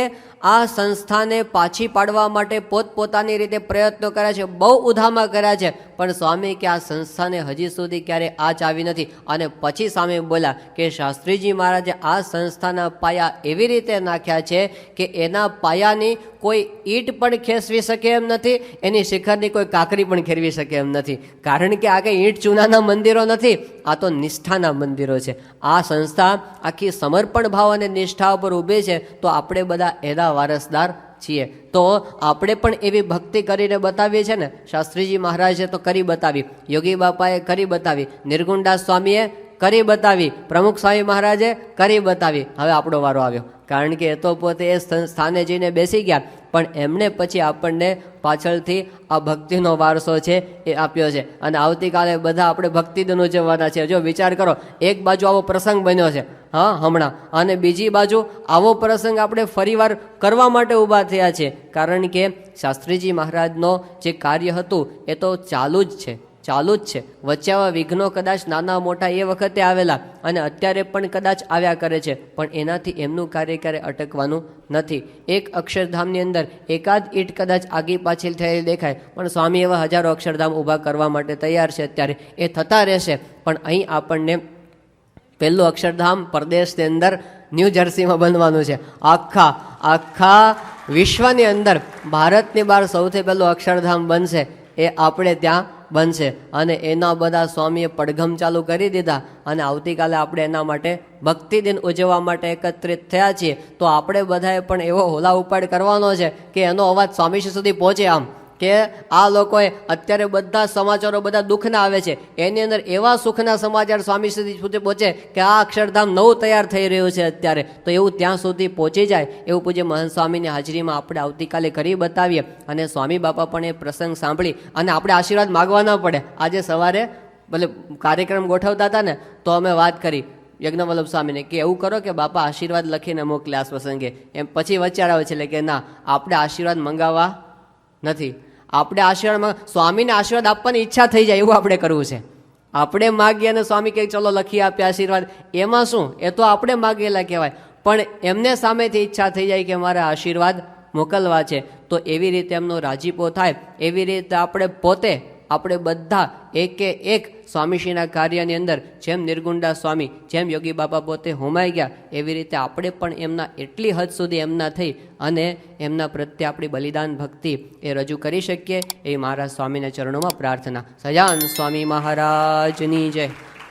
[SPEAKER 1] આ સંસ્થાને પાછી પાડવા માટે પોતપોતાની રીતે પ્રયત્નો કર્યા છે, બહુ ઉધામા કર્યા છે, પણ સ્વામી કે આ સંસ્થાને હજી સુધી ક્યારે આંચ આવી નથી. અને પછી સ્વામી બોલ્યા કે શાસ્ત્રીજી મહારાજે આ સંસ્થાના પાયા એવી રીતે નાખ્યા છે કે એના પાયાની કોઈ ઈંટ પણ ખેંચવી શકે એમ નથી, એની શિખરની કોઈ કાંકરી પણ ખેરવી શકે એમ નથી. કારણ કે આ કંઈ ઈંટ ચૂનાના મંદિરો નથી, આ તો નિષ્ઠાના મંદિરો છે. આ સંસ્થા આખી સમર્પણ ભાવ અને નિષ્ઠા ઉપર ઊભી છે. તો આપણે બધા એના વારસદાર છીએ. તો આપણે પણ એવી ભક્તિ કરીને બતાવીએ છીએ ને. શાસ્ત્રીજી મહારાજે તો કરી બતાવી, યોગી બાપાએ કરી બતાવી, નિર્ગુણદાસ સ્વામીએ કરી બતાવી, પ્રમુખ સ્વામી મહારાજે કરી બતાવી. હવે આપણો વારો આવ્યો. કારણ કે એ તો પોતે એ સ્થાને જઈને બેસી ગયા, પણ એમણે પછી આપણને પાછળથી આ ભક્તિનો વારસો છે એ આપ્યો છે. અને આવતીકાલે બધા આપણે ભક્તિદિન ઉજવવાના છે. જો વિચાર કરો, એક બાજુ આવો પ્રસંગ બન્યો છે હા હમણાં, અને બીજી બાજુ આવો પ્રસંગ આપણે ફરીવાર કરવા માટે ઊભા થયા છે. કારણ કે શાસ્ત્રીજી મહારાજનો જે કાર્ય હતું એ તો ચાલુ જ છે. વચ્ચે આવા વિઘ્નો કદાચ નાના મોટા એ વખતે આવેલા અને અત્યારે પણ કદાચ આવ્યા કરે છે, પણ એનાથી એમનું કાર્ય ક્યારે અટકવાનું નથી. એક અક્ષરધામની અંદર એકાદ ઈંટ કદાચ આગી પાછળ થયેલી દેખાય, પણ સ્વામી એવા હજારો અક્ષરધામ ઊભા કરવા માટે તૈયાર છે. અત્યારે એ થતા રહેશે. પણ અહીં આપણને પહેલું અક્ષરધામ પરદેશની અંદર ન્યૂ જર્સીમાં બનવાનું છે. આખા વિશ્વની અંદર ભારતની બહાર સૌથી પહેલું અક્ષરધામ બનશે એ આપણે ત્યાં બનશે. અને એના બધા સ્વામીએ પડઘમ ચાલુ કરી દીધા. અને આવતીકાલે આપણે એના માટે ભક્તિદિન ઉજવવા માટે એકત્રિત થયા છીએ. તો આપણે બધાએ પણ એવો હોલા ઉપાડ કરવાનો છે કે એનો અવાજ સ્વામીશ્રી સુધી પહોંચે. આમ કે આ લોકોએ અત્યારે બધા સમાચારો બધા દુઃખના આવે છે, એની અંદર એવા સુખના સમાચાર સ્વામી સુધી પહોંચે કે આ અક્ષરધામ નવું તૈયાર થઈ રહ્યું છે અત્યારે. તો એવું ત્યાં સુધી પહોંચી જાય એવું પૂજ્ય મહંત સ્વામીની હાજરીમાં આપણે આવતીકાલે કરી બતાવીએ. અને સ્વામી બાપા પણ એ પ્રસંગ સાંભળી અને આપણે આશીર્વાદ માગવા ન પડે. આજે સવારે ભલે કાર્યક્રમ ગોઠવતા હતા ને તો અમે વાત કરી યજ્ઞવલ્લભ સ્વામીને કે એવું કરો કે બાપા આશીર્વાદ લખીને મોકલે આ પ્રસંગે. એમ પછી વચ્ચે આવે છે કે ના, આપણે આશીર્વાદ મંગાવવા નથી. આપણે આશીર્વાદ સ્વામીને આશીર્વાદ આપવાની ઈચ્છા થઈ જાય એવું આપણે કરવું છે. આપણે માગીએ અને સ્વામી કહે ચલો લખી આપે આશીર્વાદ, એમાં શું? એ તો આપણે માગેલા કહેવાય. પણ એમને સામેથી ઈચ્છા થઈ જાય કે મારે આશીર્વાદ મોકલવા છે, તો એવી રીતે એમનો રાજીપો થાય, એવી રીતે આપણે પોતે આપણે બધા એકે એક સ્વામીશ્રીના કાર્યની અંદર જેમ નિર્ગુણદાસ સ્વામી, જેમ યોગી બાબા પોતે હોમાઈ ગયા, એવી રીતે આપણે પણ એમના એટલી હદ સુધી એમના થઈ અને એમના પ્રત્યે આપણી બલિદાન ભક્તિ એ રજૂ કરી શકીએ એ મહારાજ સ્વામીના ચરણોમાં પ્રાર્થના. સજાન સ્વામી મહારાજની જય.